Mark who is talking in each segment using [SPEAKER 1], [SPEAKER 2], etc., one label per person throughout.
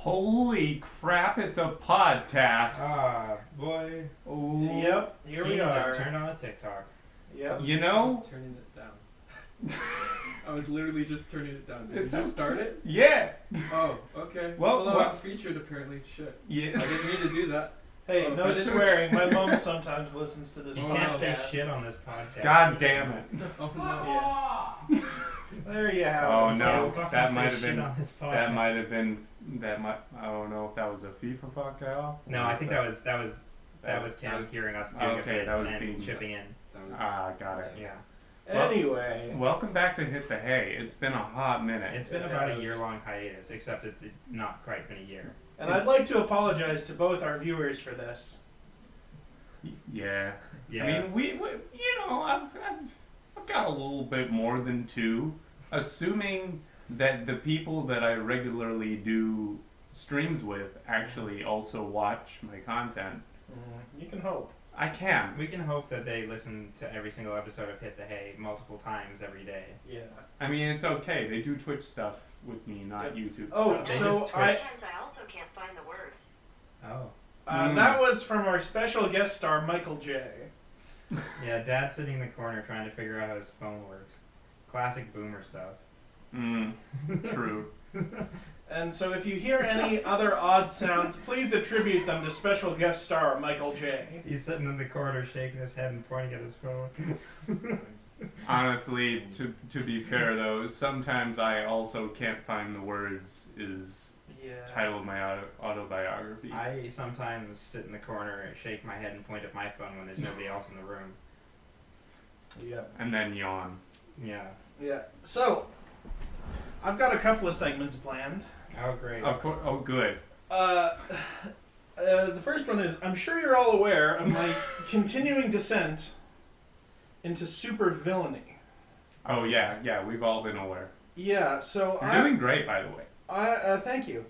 [SPEAKER 1] Holy crap, it's a podcast.
[SPEAKER 2] Ah, boy.
[SPEAKER 1] Oh.
[SPEAKER 3] Yep, here we are.
[SPEAKER 2] Just turned on a TikTok.
[SPEAKER 3] Yep.
[SPEAKER 1] You know?
[SPEAKER 4] Turning it down. I was literally just turning it down. Did
[SPEAKER 1] It's
[SPEAKER 4] you start it?
[SPEAKER 1] Yeah.
[SPEAKER 4] Oh, okay.
[SPEAKER 1] Well,
[SPEAKER 4] I'm featured apparently. Shit.
[SPEAKER 1] Yeah.
[SPEAKER 4] I didn't mean to do that.
[SPEAKER 3] Hey,
[SPEAKER 4] Oh,
[SPEAKER 3] no
[SPEAKER 4] I didn't-
[SPEAKER 3] swearing. My mom sometimes listens to this
[SPEAKER 2] You
[SPEAKER 3] podcast.
[SPEAKER 2] can't say shit on this podcast.
[SPEAKER 1] God damn it.
[SPEAKER 4] Oh no.
[SPEAKER 3] Yeah. There you have
[SPEAKER 1] Oh
[SPEAKER 3] it.
[SPEAKER 1] no,
[SPEAKER 2] Fucking
[SPEAKER 1] that
[SPEAKER 2] say
[SPEAKER 1] might have
[SPEAKER 2] shit
[SPEAKER 1] been.
[SPEAKER 2] on this
[SPEAKER 1] That
[SPEAKER 2] podcast.
[SPEAKER 1] might have been. That might. I don't know if that was a FIFA fuck off.
[SPEAKER 2] No, I think that was Cam hearing us doing
[SPEAKER 1] Okay,
[SPEAKER 2] it
[SPEAKER 1] that was
[SPEAKER 2] and
[SPEAKER 1] being-
[SPEAKER 2] chipping in.
[SPEAKER 4] That was,
[SPEAKER 1] Ah, got it.
[SPEAKER 2] Yeah.
[SPEAKER 3] Anyway.
[SPEAKER 1] Welcome back to Hit the Hay. It's been a hot minute.
[SPEAKER 2] It's been
[SPEAKER 3] It
[SPEAKER 2] about
[SPEAKER 3] has.
[SPEAKER 2] a year-long hiatus, except it's not quite been a year.
[SPEAKER 3] And I'd like to apologize to both our viewers for this.
[SPEAKER 1] Yeah.
[SPEAKER 2] Yeah.
[SPEAKER 1] I mean, we you know, I've got a little bit more than two, assuming that the people that I regularly do streams with actually also watch my content.
[SPEAKER 3] You can hope.
[SPEAKER 1] I can.
[SPEAKER 2] We can hope that they listen to every single episode of Hit the Hay multiple times every day.
[SPEAKER 3] Yeah.
[SPEAKER 1] I mean, it's okay. They do Twitch stuff with me, not YouTube.
[SPEAKER 3] Oh,
[SPEAKER 2] They
[SPEAKER 3] so
[SPEAKER 2] just
[SPEAKER 3] I.
[SPEAKER 5] Sometimes I also can't find the words.
[SPEAKER 2] Oh.
[SPEAKER 3] That was from our special guest star, Michael J.
[SPEAKER 2] Yeah, Dad's sitting in the corner trying to figure out how his phone works. Classic boomer stuff.
[SPEAKER 1] True.
[SPEAKER 3] And so if you hear any other odd sounds, please attribute them to special guest star, Michael J.
[SPEAKER 2] He's sitting in the corner shaking his head and pointing at his phone.
[SPEAKER 1] Honestly, to be fair though, sometimes I also can't find the words is
[SPEAKER 3] Yeah.
[SPEAKER 1] title of my autobiography.
[SPEAKER 2] I sometimes sit in the corner and shake my head and point at my phone when there's nobody else in the room.
[SPEAKER 3] Yeah.
[SPEAKER 1] And then yawn.
[SPEAKER 2] Yeah.
[SPEAKER 3] Yeah. So, I've got a couple of segments planned.
[SPEAKER 2] Oh, great.
[SPEAKER 1] Of course. Oh, good.
[SPEAKER 3] The first one is, I'm sure you're all aware of my continuing descent into supervillainy.
[SPEAKER 1] Oh yeah, we've all been aware.
[SPEAKER 3] Yeah, so
[SPEAKER 1] You're doing great, by the way.
[SPEAKER 3] thank you.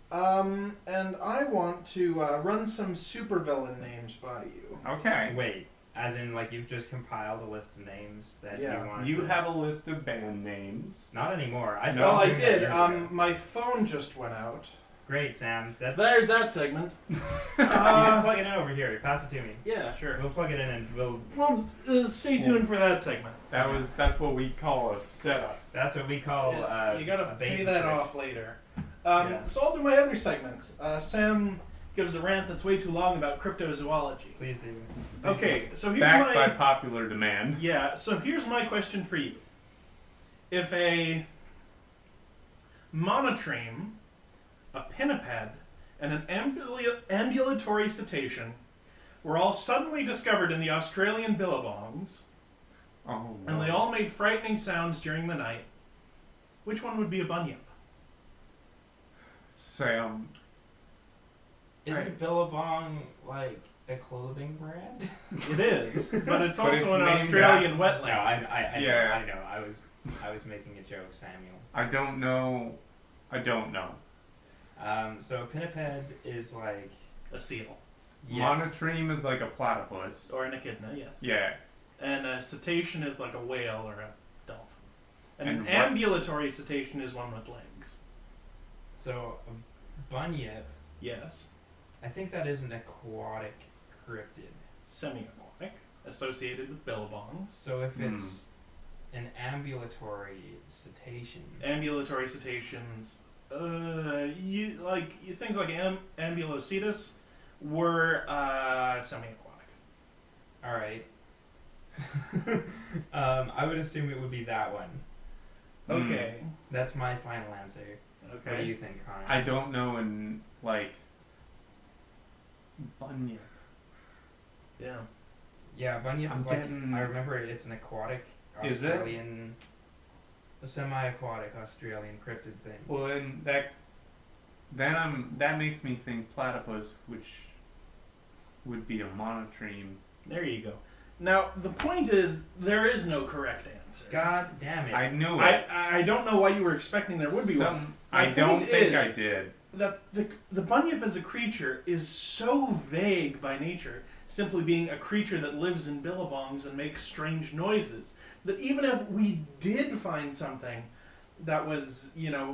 [SPEAKER 3] And I want to run some supervillain names by you.
[SPEAKER 1] Okay.
[SPEAKER 2] Wait, as in, like, you've just compiled a list of names that
[SPEAKER 3] Yeah.
[SPEAKER 2] you want
[SPEAKER 1] You
[SPEAKER 2] to...
[SPEAKER 1] have a list of band names.
[SPEAKER 2] Not anymore. I
[SPEAKER 1] No,
[SPEAKER 2] stopped
[SPEAKER 3] Well, I
[SPEAKER 2] doing that
[SPEAKER 3] did.
[SPEAKER 2] years ago.
[SPEAKER 3] My phone just went out.
[SPEAKER 2] Great, Sam.
[SPEAKER 3] So
[SPEAKER 2] That's...
[SPEAKER 3] there's that segment.
[SPEAKER 2] you can plug it in over here. Pass it to me.
[SPEAKER 3] Yeah, sure.
[SPEAKER 2] We'll plug it in and we'll...
[SPEAKER 3] Well, stay tuned for that segment.
[SPEAKER 1] That's what we call a setup.
[SPEAKER 2] That's what we call
[SPEAKER 3] Yeah, you gotta
[SPEAKER 2] a bait
[SPEAKER 3] pay
[SPEAKER 2] and
[SPEAKER 3] that
[SPEAKER 2] switch.
[SPEAKER 3] off later.
[SPEAKER 2] Yeah.
[SPEAKER 3] So I'll do my other segment. Sam gives a rant that's way too long about cryptozoology.
[SPEAKER 2] Please do.
[SPEAKER 3] Okay, so here's
[SPEAKER 1] Backed by
[SPEAKER 3] my
[SPEAKER 1] popular demand.
[SPEAKER 3] yeah. So here's my question for you: if a monotreme, a pinniped, and an ambulatory cetacean were all suddenly discovered in the Australian billabongs,
[SPEAKER 1] Oh.
[SPEAKER 3] and they all made frightening sounds during the night, which one would be a bunyip?
[SPEAKER 1] Sam.
[SPEAKER 2] Isn't
[SPEAKER 3] Right.
[SPEAKER 2] Billabong, like, a clothing brand?
[SPEAKER 3] It is, but it's
[SPEAKER 1] But
[SPEAKER 3] also
[SPEAKER 1] it's
[SPEAKER 3] an
[SPEAKER 1] named
[SPEAKER 3] Australian
[SPEAKER 2] No,
[SPEAKER 3] wetland.
[SPEAKER 2] I
[SPEAKER 1] Yeah.
[SPEAKER 2] know. I was making a joke, Samuel.
[SPEAKER 1] I don't know.
[SPEAKER 2] So a pinniped is like...
[SPEAKER 3] A seal
[SPEAKER 1] Monotreme is like a platypus.
[SPEAKER 3] or an echidna, yes.
[SPEAKER 1] Yeah.
[SPEAKER 3] And a cetacean is like a whale or a dolphin. And,
[SPEAKER 1] And
[SPEAKER 3] an
[SPEAKER 1] what-
[SPEAKER 3] ambulatory cetacean is one with legs.
[SPEAKER 2] So a bunyip,
[SPEAKER 3] Yes.
[SPEAKER 2] I think that is an aquatic cryptid.
[SPEAKER 3] Semi-aquatic, associated with billabongs.
[SPEAKER 2] So if
[SPEAKER 1] Hmm.
[SPEAKER 2] it's an ambulatory cetacean...
[SPEAKER 3] Ambulatory cetaceans, things like ambulocetus were semi-aquatic.
[SPEAKER 2] Alright. I would assume it would be that one.
[SPEAKER 3] Okay.
[SPEAKER 2] That's my final answer.
[SPEAKER 3] Okay.
[SPEAKER 2] What do you think, Connor?
[SPEAKER 1] I don't know, and like bunyip.
[SPEAKER 3] Yeah.
[SPEAKER 2] Yeah, bunyip
[SPEAKER 1] I'm
[SPEAKER 2] is like...
[SPEAKER 1] getting-
[SPEAKER 2] I remember it's an aquatic
[SPEAKER 1] Is it?
[SPEAKER 2] Australian... A semi-aquatic Australian cryptid thing.
[SPEAKER 1] Well, then that makes me think platypus, which would be a monotreme.
[SPEAKER 3] There you go. Now, the point is, there is no correct answer.
[SPEAKER 2] God damn it.
[SPEAKER 1] I knew it.
[SPEAKER 3] I don't know why you were expecting there would be one.
[SPEAKER 1] I
[SPEAKER 3] My
[SPEAKER 1] don't
[SPEAKER 3] point
[SPEAKER 1] think
[SPEAKER 3] is
[SPEAKER 1] I did.
[SPEAKER 3] That the bunyip as a creature is so vague by nature, simply being a creature that lives in billabongs and makes strange noises, that even if we did find something that was,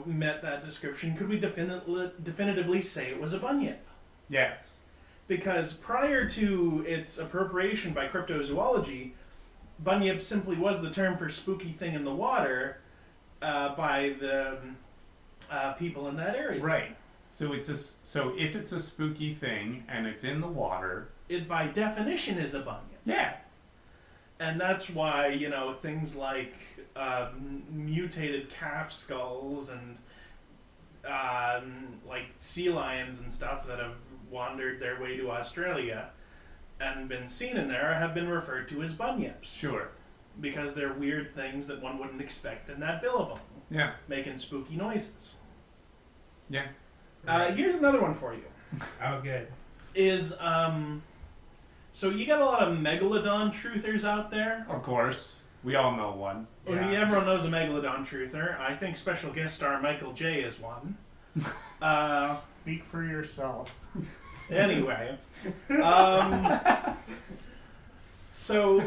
[SPEAKER 3] met that description, could we definitively say it was a bunyip?
[SPEAKER 1] Yes.
[SPEAKER 3] Because prior to its appropriation by cryptozoology, bunyip simply was the term for spooky thing in the water by the people in that area.
[SPEAKER 1] Right. So if it's a spooky thing and it's in the water,
[SPEAKER 3] It by definition is a bunyip.
[SPEAKER 1] yeah.
[SPEAKER 3] And that's why, things like mutated calf skulls and like sea lions and stuff that have wandered their way to Australia and been seen in there have been referred to as bunyips.
[SPEAKER 1] Sure.
[SPEAKER 3] Because they're weird things that one wouldn't expect in that billabong,
[SPEAKER 1] Yeah.
[SPEAKER 3] making spooky noises.
[SPEAKER 1] Yeah.
[SPEAKER 3] Here's another one for you.
[SPEAKER 2] Oh, good.
[SPEAKER 3] So you got a lot of Megalodon truthers out there.
[SPEAKER 1] Of course. We all know one.
[SPEAKER 3] Well,
[SPEAKER 2] Yeah.
[SPEAKER 3] everyone knows a Megalodon truther. I think special guest star Michael J is one.
[SPEAKER 6] Speak for yourself.
[SPEAKER 3] Anyway.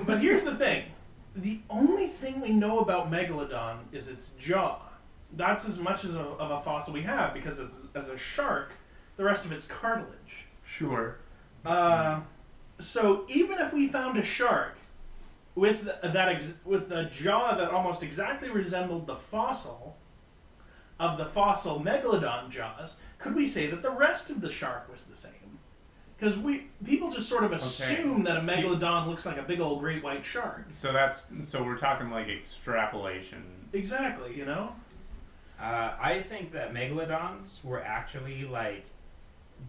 [SPEAKER 3] But here's the thing. The only thing we know about Megalodon is its jaw. That's as much of a fossil we have, because as a shark, the rest of it's cartilage.
[SPEAKER 1] Sure.
[SPEAKER 3] So even if we found a shark with a jaw that almost exactly resembled the fossil of the fossil Megalodon jaws, could we say that the rest of the shark was the same? Because people just sort of assume that a Megalodon looks like a big old great white shark.
[SPEAKER 1] So we're talking like extrapolation.
[SPEAKER 3] Exactly,
[SPEAKER 2] I think that megalodons were actually like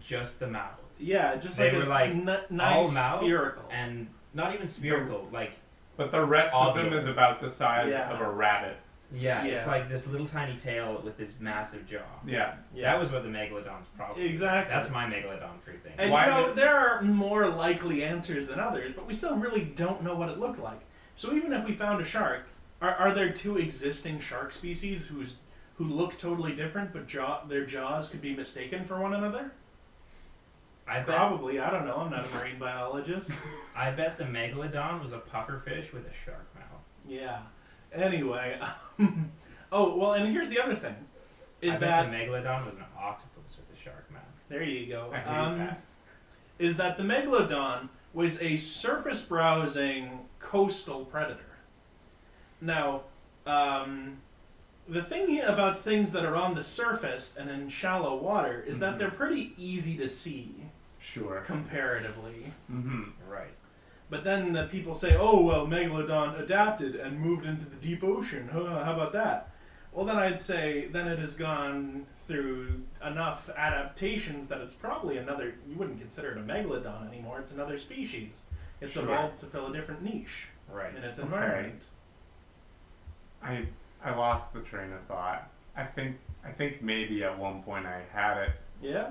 [SPEAKER 2] just the mouth.
[SPEAKER 3] Yeah, just
[SPEAKER 2] They
[SPEAKER 3] like
[SPEAKER 2] were like
[SPEAKER 3] nice
[SPEAKER 2] all mouth
[SPEAKER 3] spherical.
[SPEAKER 2] and not even spherical, like
[SPEAKER 1] But the rest of them
[SPEAKER 2] Ovular.
[SPEAKER 1] is about the size
[SPEAKER 3] Yeah.
[SPEAKER 1] of a rabbit.
[SPEAKER 2] yeah,
[SPEAKER 3] Yeah.
[SPEAKER 2] it's like this little tiny tail with this massive jaw.
[SPEAKER 1] Yeah.
[SPEAKER 2] That was what the megalodon's problem.
[SPEAKER 3] Exactly.
[SPEAKER 2] That's my megalodon tree thing.
[SPEAKER 3] And
[SPEAKER 1] Why
[SPEAKER 3] there are more likely answers than others, but we still really don't know what it looked like. So even if we found a shark, are there two existing shark species who look totally different, but their jaws could be mistaken for one another?
[SPEAKER 2] I bet
[SPEAKER 3] Probably. I don't know. I'm not a marine biologist.
[SPEAKER 2] I bet the megalodon was a pufferfish with a shark mouth.
[SPEAKER 3] Yeah. Anyway. Oh, well, and here's the other thing.
[SPEAKER 2] I bet the megalodon was an octopus with a shark mouth.
[SPEAKER 3] There you go.
[SPEAKER 2] I believe that.
[SPEAKER 3] Is that the Megalodon was a surface browsing coastal predator. Now, the thing about things that are on the surface and in shallow water is that they're pretty easy to see
[SPEAKER 1] Sure.
[SPEAKER 3] comparatively.
[SPEAKER 1] Mm-hmm.
[SPEAKER 2] Right.
[SPEAKER 3] But then the people say, oh, well, Megalodon adapted and moved into the deep ocean. Huh, how about that? Well, then I'd say then it has gone through enough adaptations that it's probably another, you wouldn't consider it a Megalodon anymore, it's another species. It's
[SPEAKER 1] Sure.
[SPEAKER 3] evolved to fill a different niche
[SPEAKER 2] Right.
[SPEAKER 3] in its
[SPEAKER 1] Okay.
[SPEAKER 3] environment.
[SPEAKER 1] I lost the train of thought. I think maybe at one point I had it.
[SPEAKER 3] Yeah?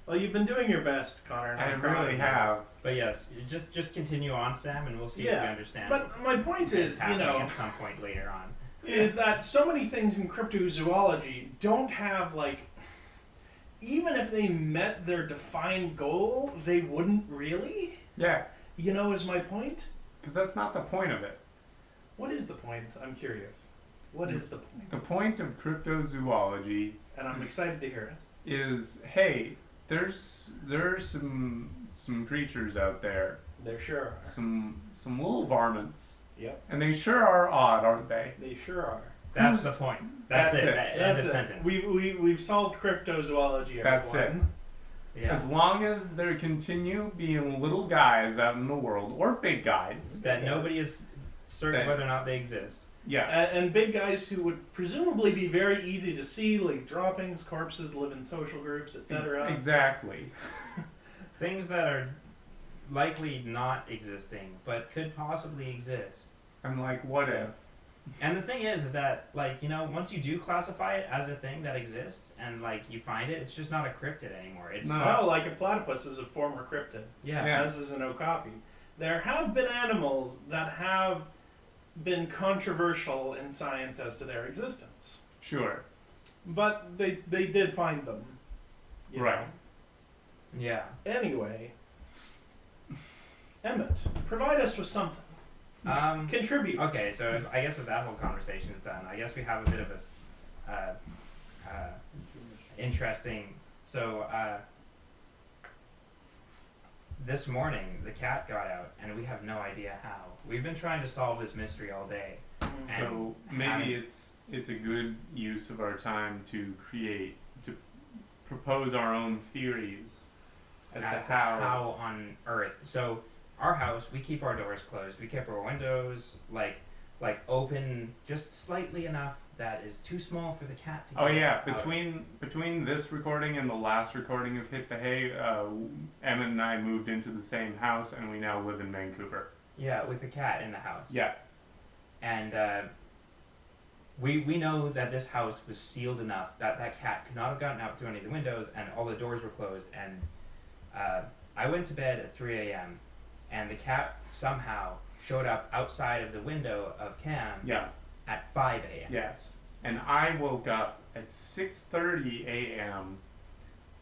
[SPEAKER 3] Well, you've been doing your best, Connor. and
[SPEAKER 1] I
[SPEAKER 3] I'm proud of
[SPEAKER 1] really
[SPEAKER 3] you.
[SPEAKER 1] have.
[SPEAKER 2] But yes, just continue on, Sam, and we'll see if we
[SPEAKER 3] Yeah,
[SPEAKER 2] understand.
[SPEAKER 3] But my point
[SPEAKER 2] what's
[SPEAKER 3] is,
[SPEAKER 2] happening at some point later on.
[SPEAKER 3] is that so many things in cryptozoology don't have, even if they met their defined goal, they wouldn't really?
[SPEAKER 1] Yeah.
[SPEAKER 3] Is my point?
[SPEAKER 1] Because that's not the point of it.
[SPEAKER 3] What is the point? I'm curious. What is the point?
[SPEAKER 1] The point of cryptozoology
[SPEAKER 3] And I'm excited to hear it.
[SPEAKER 1] is, hey, there's some creatures out there,
[SPEAKER 3] There sure are.
[SPEAKER 1] some little varmints,
[SPEAKER 3] Yep,
[SPEAKER 1] and they sure are odd, aren't they?
[SPEAKER 3] they sure are.
[SPEAKER 2] That's
[SPEAKER 1] Who's-
[SPEAKER 2] the point. That's it.
[SPEAKER 1] it.
[SPEAKER 2] End
[SPEAKER 3] That's
[SPEAKER 2] of
[SPEAKER 3] it.
[SPEAKER 2] sentence.
[SPEAKER 3] We've solved cryptozoology, everyone.
[SPEAKER 1] That's it.
[SPEAKER 2] Yeah.
[SPEAKER 1] As long as there continue being little guys out in the world, or big guys,
[SPEAKER 2] That nobody is certain
[SPEAKER 1] That-
[SPEAKER 2] whether or not they exist.
[SPEAKER 1] yeah,
[SPEAKER 3] And big guys who would presumably be very easy to see, like droppings, corpses, live in social groups, etc.
[SPEAKER 1] exactly.
[SPEAKER 2] Things that are likely not existing, but could possibly exist.
[SPEAKER 1] I'm like, what if?
[SPEAKER 2] And the thing is that, once you do classify it as a thing that exists, and, you find it, it's just not a cryptid anymore. It's
[SPEAKER 1] No.
[SPEAKER 3] Oh, like a platypus is a former cryptid,
[SPEAKER 2] Yeah.
[SPEAKER 1] Yeah.
[SPEAKER 3] as is an okapi. There have been animals that have been controversial in science as to their existence,
[SPEAKER 1] Sure.
[SPEAKER 3] but they did find them. you
[SPEAKER 1] Right.
[SPEAKER 3] know.
[SPEAKER 2] Yeah.
[SPEAKER 3] Anyway, Emmett, provide us with something. Contribute.
[SPEAKER 2] Okay, so I guess if that whole conversation is done, I guess we have a bit of interesting. So this morning the cat got out, and we have no idea how. We've been trying to solve this mystery all day.
[SPEAKER 1] So
[SPEAKER 2] And
[SPEAKER 1] maybe it's a good use of our time to propose our own theories as to how
[SPEAKER 2] on earth. So our house, we keep our doors closed. We keep our windows like open just slightly enough that is too small for the cat to get
[SPEAKER 1] Oh yeah,
[SPEAKER 2] out.
[SPEAKER 1] between this recording and the last recording of Hit the Hay, Emmett and I moved into the same house, and we now live in Vancouver.
[SPEAKER 2] Yeah, with the cat in the house.
[SPEAKER 1] Yeah.
[SPEAKER 2] And we know that this house was sealed enough that that cat could not have gotten out through any of the windows, and all the doors were closed. And I went to bed at 3 a.m. and the cat somehow showed up outside of the window of Cam
[SPEAKER 1] Yeah.
[SPEAKER 2] at 5 a.m.
[SPEAKER 1] Yes. And I woke up at 6:30 a.m.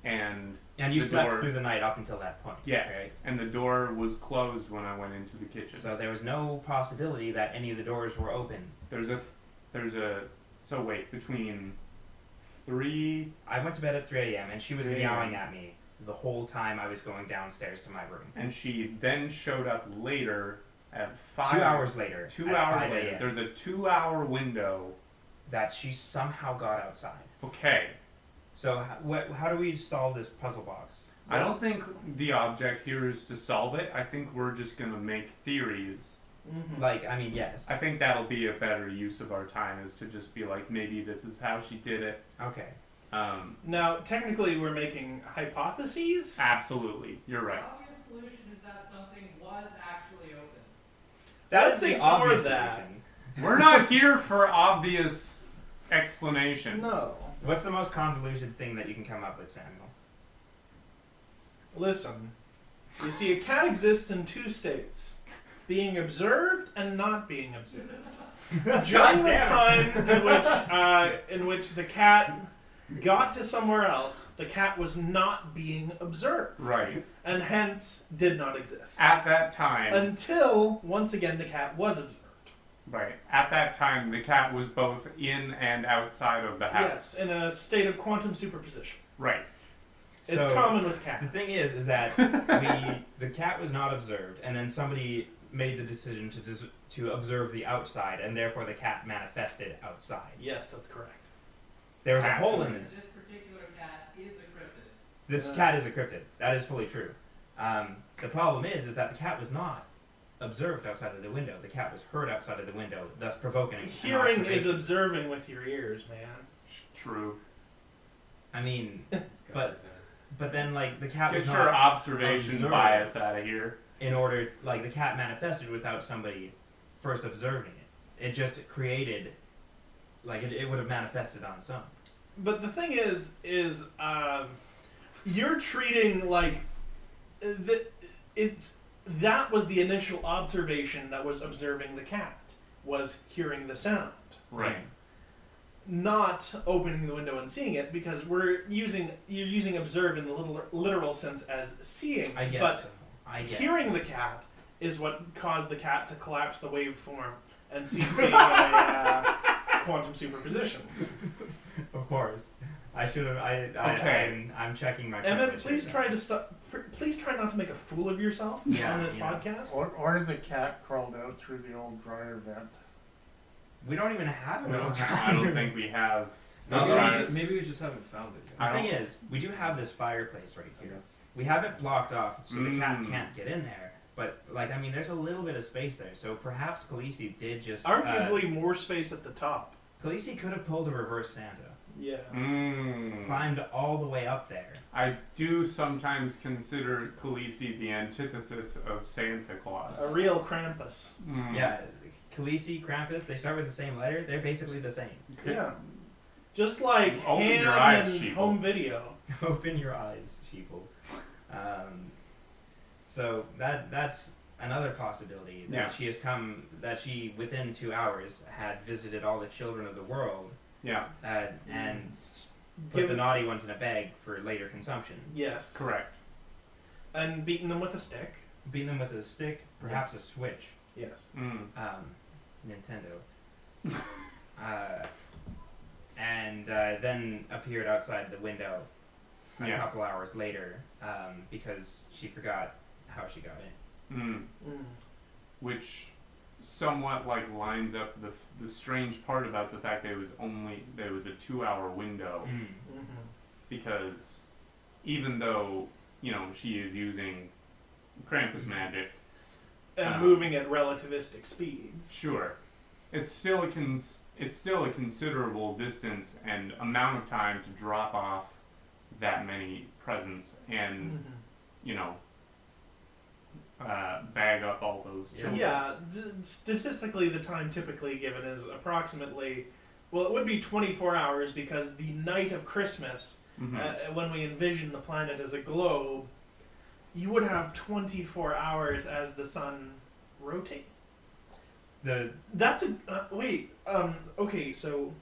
[SPEAKER 1] and
[SPEAKER 2] you
[SPEAKER 1] the
[SPEAKER 2] slept
[SPEAKER 1] door-
[SPEAKER 2] through the night up until that point.
[SPEAKER 1] yes,
[SPEAKER 2] Right?
[SPEAKER 1] and the door was closed when I went into the kitchen.
[SPEAKER 2] So there was no possibility that any of the doors were open.
[SPEAKER 1] So wait, between 3
[SPEAKER 2] I went to bed at 3 a.m. and she was
[SPEAKER 1] 3
[SPEAKER 2] meowing
[SPEAKER 1] a.m.
[SPEAKER 2] at me the whole time I was going downstairs to my room.
[SPEAKER 1] and she then showed up later at 5
[SPEAKER 2] 2 hours later.
[SPEAKER 1] 2
[SPEAKER 2] at
[SPEAKER 1] hours
[SPEAKER 2] 5
[SPEAKER 1] later.
[SPEAKER 2] a.m.,
[SPEAKER 1] There's a 2-hour window.
[SPEAKER 2] that she somehow got outside.
[SPEAKER 1] Okay.
[SPEAKER 2] So how do we solve this puzzle box?
[SPEAKER 1] I don't think the object here is to solve it. I think we're just going to make theories.
[SPEAKER 3] Mhm.
[SPEAKER 2] Like, I mean, yes.
[SPEAKER 1] I think that'll be a better use of our time, is to just be like, maybe this is how she did it.
[SPEAKER 2] Okay.
[SPEAKER 3] Now, technically, we're making hypotheses.
[SPEAKER 1] Absolutely. You're right.
[SPEAKER 7] The obvious solution is that something was actually open.
[SPEAKER 3] Let's
[SPEAKER 2] That's the
[SPEAKER 3] ignore
[SPEAKER 2] obvious
[SPEAKER 3] that.
[SPEAKER 2] solution.
[SPEAKER 1] We're not here for obvious explanations.
[SPEAKER 3] No.
[SPEAKER 2] What's the most convoluted thing that you can come up with, Samuel?
[SPEAKER 3] Listen, you see, a cat exists in two states: being observed and not being observed. During the time in which the cat got to somewhere else, the cat was not being observed,
[SPEAKER 1] Right.
[SPEAKER 3] and hence did not exist.
[SPEAKER 1] At that time,
[SPEAKER 3] Until, once again, the cat was observed.
[SPEAKER 1] right. At that time, the cat was both in and outside of the house.
[SPEAKER 3] Yes, in a state of quantum superposition.
[SPEAKER 1] Right.
[SPEAKER 3] It's
[SPEAKER 2] So,
[SPEAKER 3] common with cats.
[SPEAKER 2] The thing is that the cat was not observed, and then somebody made the decision to observe the outside, and therefore the cat manifested outside.
[SPEAKER 3] Yes, that's correct.
[SPEAKER 2] There was a hole in
[SPEAKER 7] This
[SPEAKER 2] this.
[SPEAKER 7] particular cat is a cryptid.
[SPEAKER 2] This cat is a cryptid. That is fully true. The problem is that the cat was not observed outside of the window. The cat was heard outside of the window, thus provoking an
[SPEAKER 3] Hearing is
[SPEAKER 2] observation.
[SPEAKER 3] observing with your ears, man.
[SPEAKER 1] True.
[SPEAKER 2] I mean, but then like the cat
[SPEAKER 1] Get
[SPEAKER 2] was
[SPEAKER 1] your
[SPEAKER 2] not
[SPEAKER 1] observation
[SPEAKER 2] observed.
[SPEAKER 1] bias out of here.
[SPEAKER 2] in order, like the cat manifested without somebody first observing it. It just created, like it would have manifested on its own.
[SPEAKER 3] But the thing is you're treating like that was the initial observation that was observing the cat, was hearing the sound,
[SPEAKER 1] Right.
[SPEAKER 3] not opening the window and seeing it, because you're using observe in the literal sense as seeing.
[SPEAKER 2] I guess
[SPEAKER 3] but
[SPEAKER 2] so. I guess
[SPEAKER 3] hearing
[SPEAKER 2] so.
[SPEAKER 3] the cat is what caused the cat to collapse the waveform and cease being a quantum superposition.
[SPEAKER 2] Of course. I should have.
[SPEAKER 1] Okay.
[SPEAKER 2] I'm checking my.
[SPEAKER 3] Emmett,
[SPEAKER 2] privilege
[SPEAKER 3] please
[SPEAKER 2] here.
[SPEAKER 3] try to stop. Please try not to make a fool of yourself
[SPEAKER 2] Yeah,
[SPEAKER 3] on this
[SPEAKER 2] yeah.
[SPEAKER 3] podcast.
[SPEAKER 6] Or the cat crawled out through the old dryer vent.
[SPEAKER 2] We don't even have it.
[SPEAKER 1] No, I don't think we have.
[SPEAKER 4] Maybe,
[SPEAKER 1] Right.
[SPEAKER 4] maybe we just haven't found it yet.
[SPEAKER 1] I
[SPEAKER 2] The thing
[SPEAKER 1] don't-
[SPEAKER 2] is, we do have this fireplace right here. We have it blocked off so the cat can't get in there. But like, I mean, there's a little bit of space there, so perhaps Khaleesi did just.
[SPEAKER 3] Arguably more space at the top.
[SPEAKER 2] Khaleesi could have pulled a reverse Santa,
[SPEAKER 3] Yeah.
[SPEAKER 2] climbed all the way up there.
[SPEAKER 1] I do sometimes consider Khaleesi the antithesis of Santa Claus.
[SPEAKER 3] A real Krampus.
[SPEAKER 1] Mm.
[SPEAKER 2] Yeah, Khaleesi, Krampus, they start with the same letter. They're basically the same.
[SPEAKER 3] Yeah. Just like
[SPEAKER 1] Open your
[SPEAKER 3] Ham
[SPEAKER 1] eyes,
[SPEAKER 3] and
[SPEAKER 1] sheeple.
[SPEAKER 3] home video.
[SPEAKER 2] Open your eyes, sheeple. So that's another possibility that
[SPEAKER 1] Yeah.
[SPEAKER 2] she has come. That she within 2 hours had visited all the children of the world
[SPEAKER 1] Yeah,
[SPEAKER 2] and put
[SPEAKER 3] Give
[SPEAKER 2] the
[SPEAKER 3] it-
[SPEAKER 2] naughty ones in a bag for later consumption.
[SPEAKER 3] Yes.
[SPEAKER 1] correct.
[SPEAKER 3] And beaten them with a stick.
[SPEAKER 2] Beating them with a stick, perhaps a Switch,
[SPEAKER 3] Yes.
[SPEAKER 1] Mm.
[SPEAKER 2] Nintendo. and then appeared outside the window a
[SPEAKER 1] Yeah.
[SPEAKER 2] couple hours later because she forgot how she got in.
[SPEAKER 3] Mm.
[SPEAKER 1] Which somewhat like lines up the strange part about the fact that there was a 2-hour window,
[SPEAKER 3] Mm-hmm.
[SPEAKER 1] because even though she is using Krampus magic,
[SPEAKER 3] And moving at relativistic speeds.
[SPEAKER 1] sure, it's still a considerable distance and amount of time to drop off that many presents and
[SPEAKER 3] Mm-hmm.
[SPEAKER 1] bag up all those children.
[SPEAKER 3] Yeah, statistically, the time typically given is approximately, well, it would be 24 hours because the night of Christmas,
[SPEAKER 1] Mhm.
[SPEAKER 3] when we envision the planet as a globe, you would have 24 hours as the sun rotates. That's a wait. Okay, so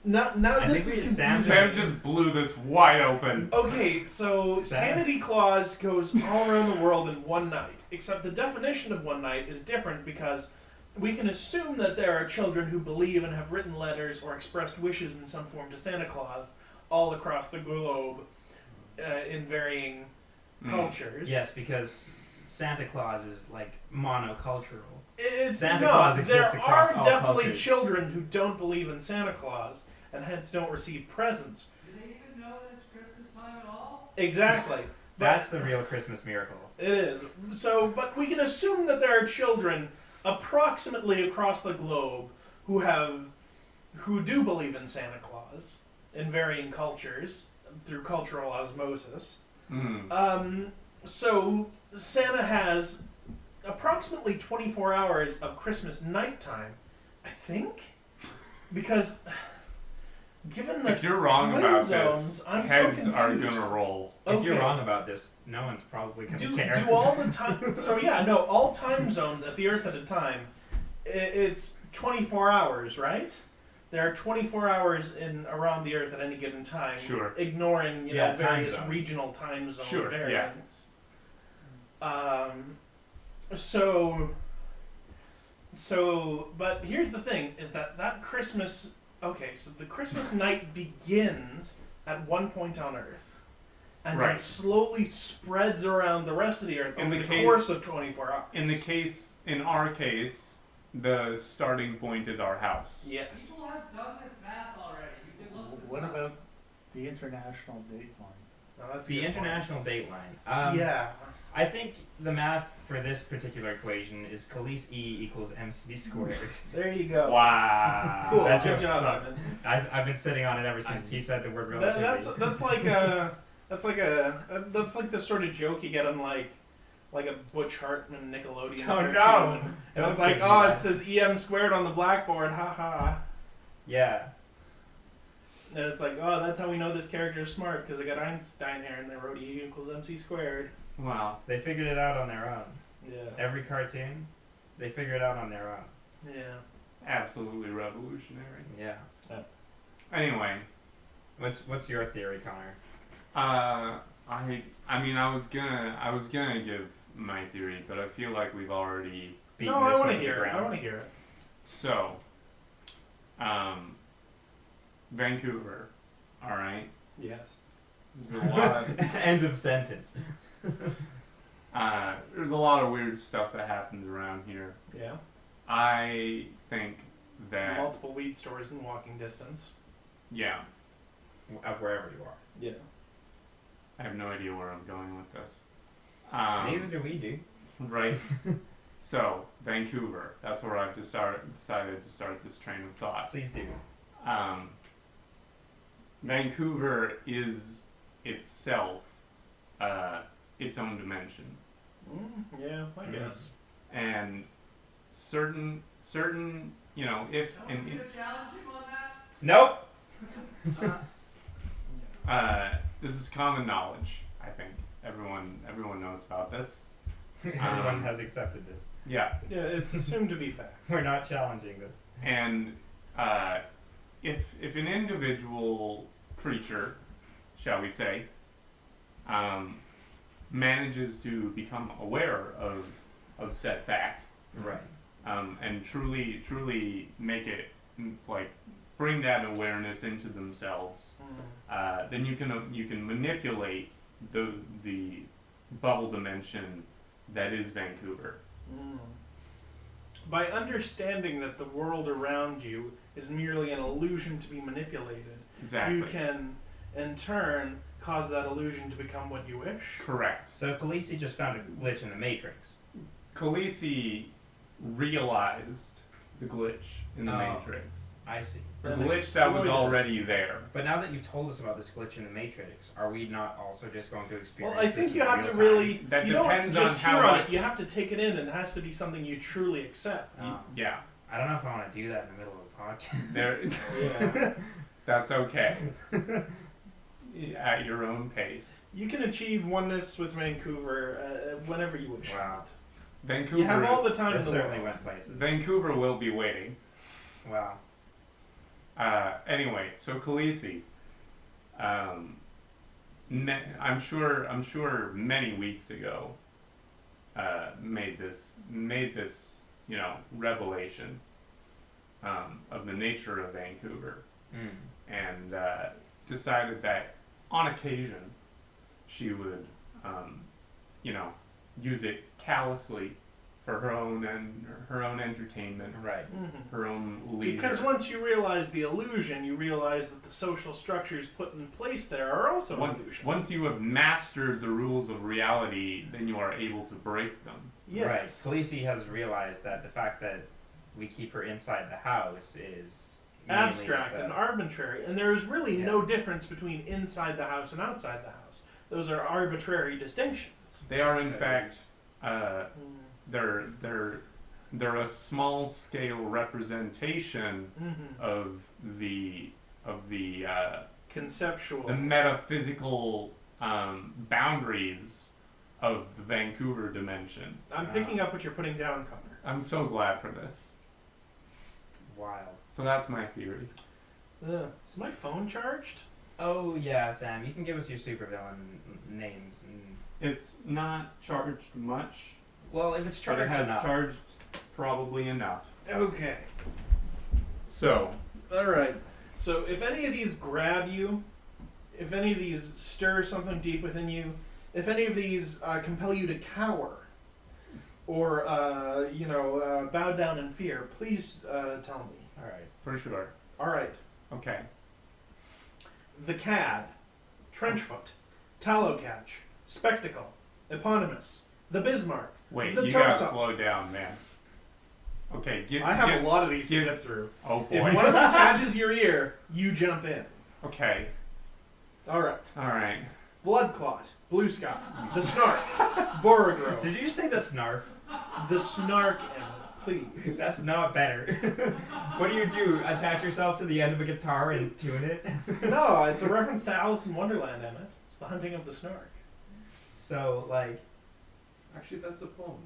[SPEAKER 3] now
[SPEAKER 2] I
[SPEAKER 3] this
[SPEAKER 2] think
[SPEAKER 3] is
[SPEAKER 2] Sam
[SPEAKER 3] confusing.
[SPEAKER 1] Sam just blew this wide open.
[SPEAKER 3] Okay, so Sanity Clause goes all around the world in one night, except the definition of one night is different because we can assume that there are children who believe and have written letters or expressed wishes in some form to Santa Claus all across the globe in varying cultures.
[SPEAKER 2] Yes, because Santa Claus is like monocultural.
[SPEAKER 3] There
[SPEAKER 2] Santa Claus exists across
[SPEAKER 3] are
[SPEAKER 2] all
[SPEAKER 3] definitely
[SPEAKER 2] cultures.
[SPEAKER 3] children who don't believe in Santa Claus and hence don't receive presents.
[SPEAKER 7] Do they even know that it's Christmas time at all?
[SPEAKER 3] Exactly.
[SPEAKER 2] That's the real Christmas miracle.
[SPEAKER 3] It is. So, but we can assume that there are children approximately across the globe who do believe in Santa Claus in varying cultures through cultural osmosis. So Santa has approximately 24 hours of Christmas nighttime, I think, because given the
[SPEAKER 1] If you're wrong
[SPEAKER 3] time
[SPEAKER 1] about
[SPEAKER 3] zones,
[SPEAKER 1] this,
[SPEAKER 3] I'm so
[SPEAKER 1] heads are
[SPEAKER 3] confused.
[SPEAKER 1] gonna roll.
[SPEAKER 2] If you're
[SPEAKER 3] Okay.
[SPEAKER 2] wrong about this, no one's probably going to
[SPEAKER 3] Do
[SPEAKER 2] care.
[SPEAKER 3] all the time. So yeah, no, all time zones at the Earth at a time. It's 24 hours, right? There are 24 hours in around the Earth at any given time.
[SPEAKER 1] Sure.
[SPEAKER 3] Ignoring
[SPEAKER 2] Yeah, time
[SPEAKER 3] various
[SPEAKER 2] zones.
[SPEAKER 3] regional time zone
[SPEAKER 1] Sure, yeah.
[SPEAKER 3] variants. But here's the thing: is that Christmas? Okay, so the Christmas night begins at one point on Earth, and then
[SPEAKER 1] Right.
[SPEAKER 3] slowly spreads around the rest of the Earth
[SPEAKER 1] In
[SPEAKER 3] over
[SPEAKER 1] the
[SPEAKER 3] the
[SPEAKER 1] case-
[SPEAKER 3] course of 24 hours.
[SPEAKER 1] In our case, the starting point is our house.
[SPEAKER 3] Yes.
[SPEAKER 7] People have done this math already. You can look this
[SPEAKER 6] What
[SPEAKER 7] up.
[SPEAKER 6] about the international dateline?
[SPEAKER 3] No, that's a
[SPEAKER 2] The
[SPEAKER 3] good point.
[SPEAKER 2] international dateline.
[SPEAKER 3] Yeah.
[SPEAKER 2] I think the math for this particular equation is Colis E equals MC squared.
[SPEAKER 3] There you go.
[SPEAKER 1] Wow.
[SPEAKER 3] Cool.
[SPEAKER 2] That
[SPEAKER 3] Good
[SPEAKER 2] joke
[SPEAKER 3] job,
[SPEAKER 2] sucked.
[SPEAKER 3] Evan.
[SPEAKER 2] I've been sitting on it ever since he said the word
[SPEAKER 3] That,
[SPEAKER 2] relativity.
[SPEAKER 3] that's like the sort of joke you get on like a Butch Hartman Nickelodeon
[SPEAKER 2] Oh,
[SPEAKER 3] cartoon.
[SPEAKER 2] no.
[SPEAKER 3] And
[SPEAKER 2] Don't
[SPEAKER 3] it's like,
[SPEAKER 2] give me
[SPEAKER 3] oh,
[SPEAKER 2] that.
[SPEAKER 3] it says EM squared on the blackboard, haha.
[SPEAKER 2] Yeah.
[SPEAKER 3] And it's like, oh, that's how we know this character's smart because I got Einstein here and they wrote E equals MC squared.
[SPEAKER 1] Wow.
[SPEAKER 2] They figured it out on their own.
[SPEAKER 3] Yeah.
[SPEAKER 2] Every cartoon, they figure it out on their own.
[SPEAKER 3] Yeah.
[SPEAKER 1] Absolutely revolutionary.
[SPEAKER 2] Yeah.
[SPEAKER 1] Anyway,
[SPEAKER 2] What's your theory, Connor?
[SPEAKER 1] I was gonna give my theory, but I feel like we've already
[SPEAKER 2] Beating
[SPEAKER 3] No, I
[SPEAKER 2] this
[SPEAKER 3] want
[SPEAKER 2] one
[SPEAKER 3] to
[SPEAKER 2] the
[SPEAKER 3] hear it.
[SPEAKER 2] ground.
[SPEAKER 3] I want to hear it.
[SPEAKER 1] so. Vancouver, all right.
[SPEAKER 3] Yes.
[SPEAKER 1] There's a lot of
[SPEAKER 2] End of sentence.
[SPEAKER 1] there's a lot of weird stuff that happens around here.
[SPEAKER 3] Yeah.
[SPEAKER 1] I think that
[SPEAKER 3] Multiple weed stores in walking distance.
[SPEAKER 1] yeah,
[SPEAKER 2] Of wherever you are.
[SPEAKER 3] Yeah.
[SPEAKER 1] I have no idea where I'm going with this.
[SPEAKER 2] Neither do we do.
[SPEAKER 1] Right. So Vancouver, that's where I've decided to start this train of thought.
[SPEAKER 2] Please do.
[SPEAKER 1] Vancouver is itself its own dimension,
[SPEAKER 3] Yeah, I guess.
[SPEAKER 1] and certain if
[SPEAKER 7] Don't
[SPEAKER 1] in
[SPEAKER 7] you challenge him on that?
[SPEAKER 2] Nope.
[SPEAKER 1] this is common knowledge. I think everyone knows about this.
[SPEAKER 2] Everyone has accepted this.
[SPEAKER 1] Yeah,
[SPEAKER 3] Yeah, it's assumed to be fact.
[SPEAKER 2] We're not challenging this.
[SPEAKER 1] and if an individual creature, shall we say, manages to become aware of said fact,
[SPEAKER 2] Right.
[SPEAKER 1] and truly make it like bring that awareness into themselves, then you can manipulate the bubble dimension that is Vancouver.
[SPEAKER 3] By understanding that the world around you is merely an illusion to be manipulated,
[SPEAKER 1] Exactly.
[SPEAKER 3] you can, in turn, cause that illusion to become what you wish.
[SPEAKER 1] Correct.
[SPEAKER 2] So Khaleesi just found a glitch in the Matrix.
[SPEAKER 1] Khaleesi realized the glitch in the
[SPEAKER 2] Oh.
[SPEAKER 1] Matrix.
[SPEAKER 2] I see.
[SPEAKER 1] The
[SPEAKER 3] And
[SPEAKER 1] glitch that was
[SPEAKER 3] exploited
[SPEAKER 1] already
[SPEAKER 3] it.
[SPEAKER 1] there.
[SPEAKER 2] But now that you've told us about this glitch in the Matrix, are we not also just going to experience
[SPEAKER 3] Well, I
[SPEAKER 2] this
[SPEAKER 3] think
[SPEAKER 2] in
[SPEAKER 3] you have
[SPEAKER 2] real
[SPEAKER 3] to
[SPEAKER 2] time?
[SPEAKER 3] really.
[SPEAKER 1] That
[SPEAKER 3] you don't
[SPEAKER 1] depends on
[SPEAKER 3] just
[SPEAKER 1] how
[SPEAKER 3] hear on
[SPEAKER 1] much-
[SPEAKER 3] it. You have to take it in, and it has to be something you truly accept.
[SPEAKER 1] Yeah.
[SPEAKER 2] I don't know if I want to do that in the middle of a podcast.
[SPEAKER 1] There.
[SPEAKER 3] Yeah.
[SPEAKER 1] That's okay. At your own pace.
[SPEAKER 3] You can achieve oneness with Vancouver whenever you wish.
[SPEAKER 2] Wow.
[SPEAKER 1] Vancouver.
[SPEAKER 3] You have all the time
[SPEAKER 2] This
[SPEAKER 3] in the
[SPEAKER 2] certainly
[SPEAKER 3] world.
[SPEAKER 2] went places.
[SPEAKER 1] Vancouver will be waiting.
[SPEAKER 2] Wow.
[SPEAKER 1] Anyway, so Khaleesi. I'm sure many weeks ago. Made this revelation of the nature of Vancouver, and decided that on occasion she would use it callously for her own entertainment,
[SPEAKER 2] Right.
[SPEAKER 1] her own leisure.
[SPEAKER 3] Because once you realize the illusion, you realize that the social structures put in place there are also an illusion.
[SPEAKER 1] Once you have mastered the rules of reality, then you are able to break them.
[SPEAKER 3] Yes.
[SPEAKER 2] Right. Khaleesi has realized that the fact that we keep her inside the house is mainly
[SPEAKER 3] Abstract
[SPEAKER 2] just
[SPEAKER 3] and arbitrary, and there is really
[SPEAKER 2] Yeah.
[SPEAKER 3] no difference between inside the house and outside the house. Those are arbitrary distinctions.
[SPEAKER 1] They are in fact they're a small scale representation of the
[SPEAKER 3] Conceptual.
[SPEAKER 1] the metaphysical boundaries of the Vancouver dimension.
[SPEAKER 3] I'm picking up what you're putting down, Connor.
[SPEAKER 1] I'm so glad for this.
[SPEAKER 2] wild.
[SPEAKER 1] So that's my theory.
[SPEAKER 3] Is my phone charged?
[SPEAKER 2] Oh yeah, Sam, you can give us your supervillain names. And,
[SPEAKER 1] It's not charged much,
[SPEAKER 2] well, if it's
[SPEAKER 1] but
[SPEAKER 2] charged
[SPEAKER 1] it has
[SPEAKER 2] enough.
[SPEAKER 1] charged probably enough.
[SPEAKER 3] Okay.
[SPEAKER 1] So,
[SPEAKER 3] Alright. So if any of these grab you, if any of these stir something deep within you, if any of these compel you to cower, or bow down in fear, please tell me.
[SPEAKER 2] All right.
[SPEAKER 1] for sure.
[SPEAKER 3] Alright.
[SPEAKER 1] Okay.
[SPEAKER 3] The Cad, Trenchfoot, Tallowcatch, Spectacle, Eponymous, the Bismarck.
[SPEAKER 1] Wait,
[SPEAKER 3] The
[SPEAKER 1] you gotta
[SPEAKER 3] torso.
[SPEAKER 1] slow down, man. Okay,
[SPEAKER 3] I have a lot of these to
[SPEAKER 1] give-
[SPEAKER 3] get through.
[SPEAKER 1] Oh
[SPEAKER 3] If
[SPEAKER 1] boy.
[SPEAKER 3] one of them catches your ear, you jump in.
[SPEAKER 1] Okay.
[SPEAKER 3] Alright.
[SPEAKER 1] Alright.
[SPEAKER 3] Bloodclot, Blue Sky, the Snark, Borogrove,
[SPEAKER 2] Did you just say the snarf?
[SPEAKER 3] the Snark, Emmett, please.
[SPEAKER 2] That's not better. What do? Attach yourself to the end of a guitar and tune it?
[SPEAKER 3] No, it's a reference to Alice in Wonderland, Emmett. It's the hunting of the Snark.
[SPEAKER 2] So, like,
[SPEAKER 4] Actually, that's a poem.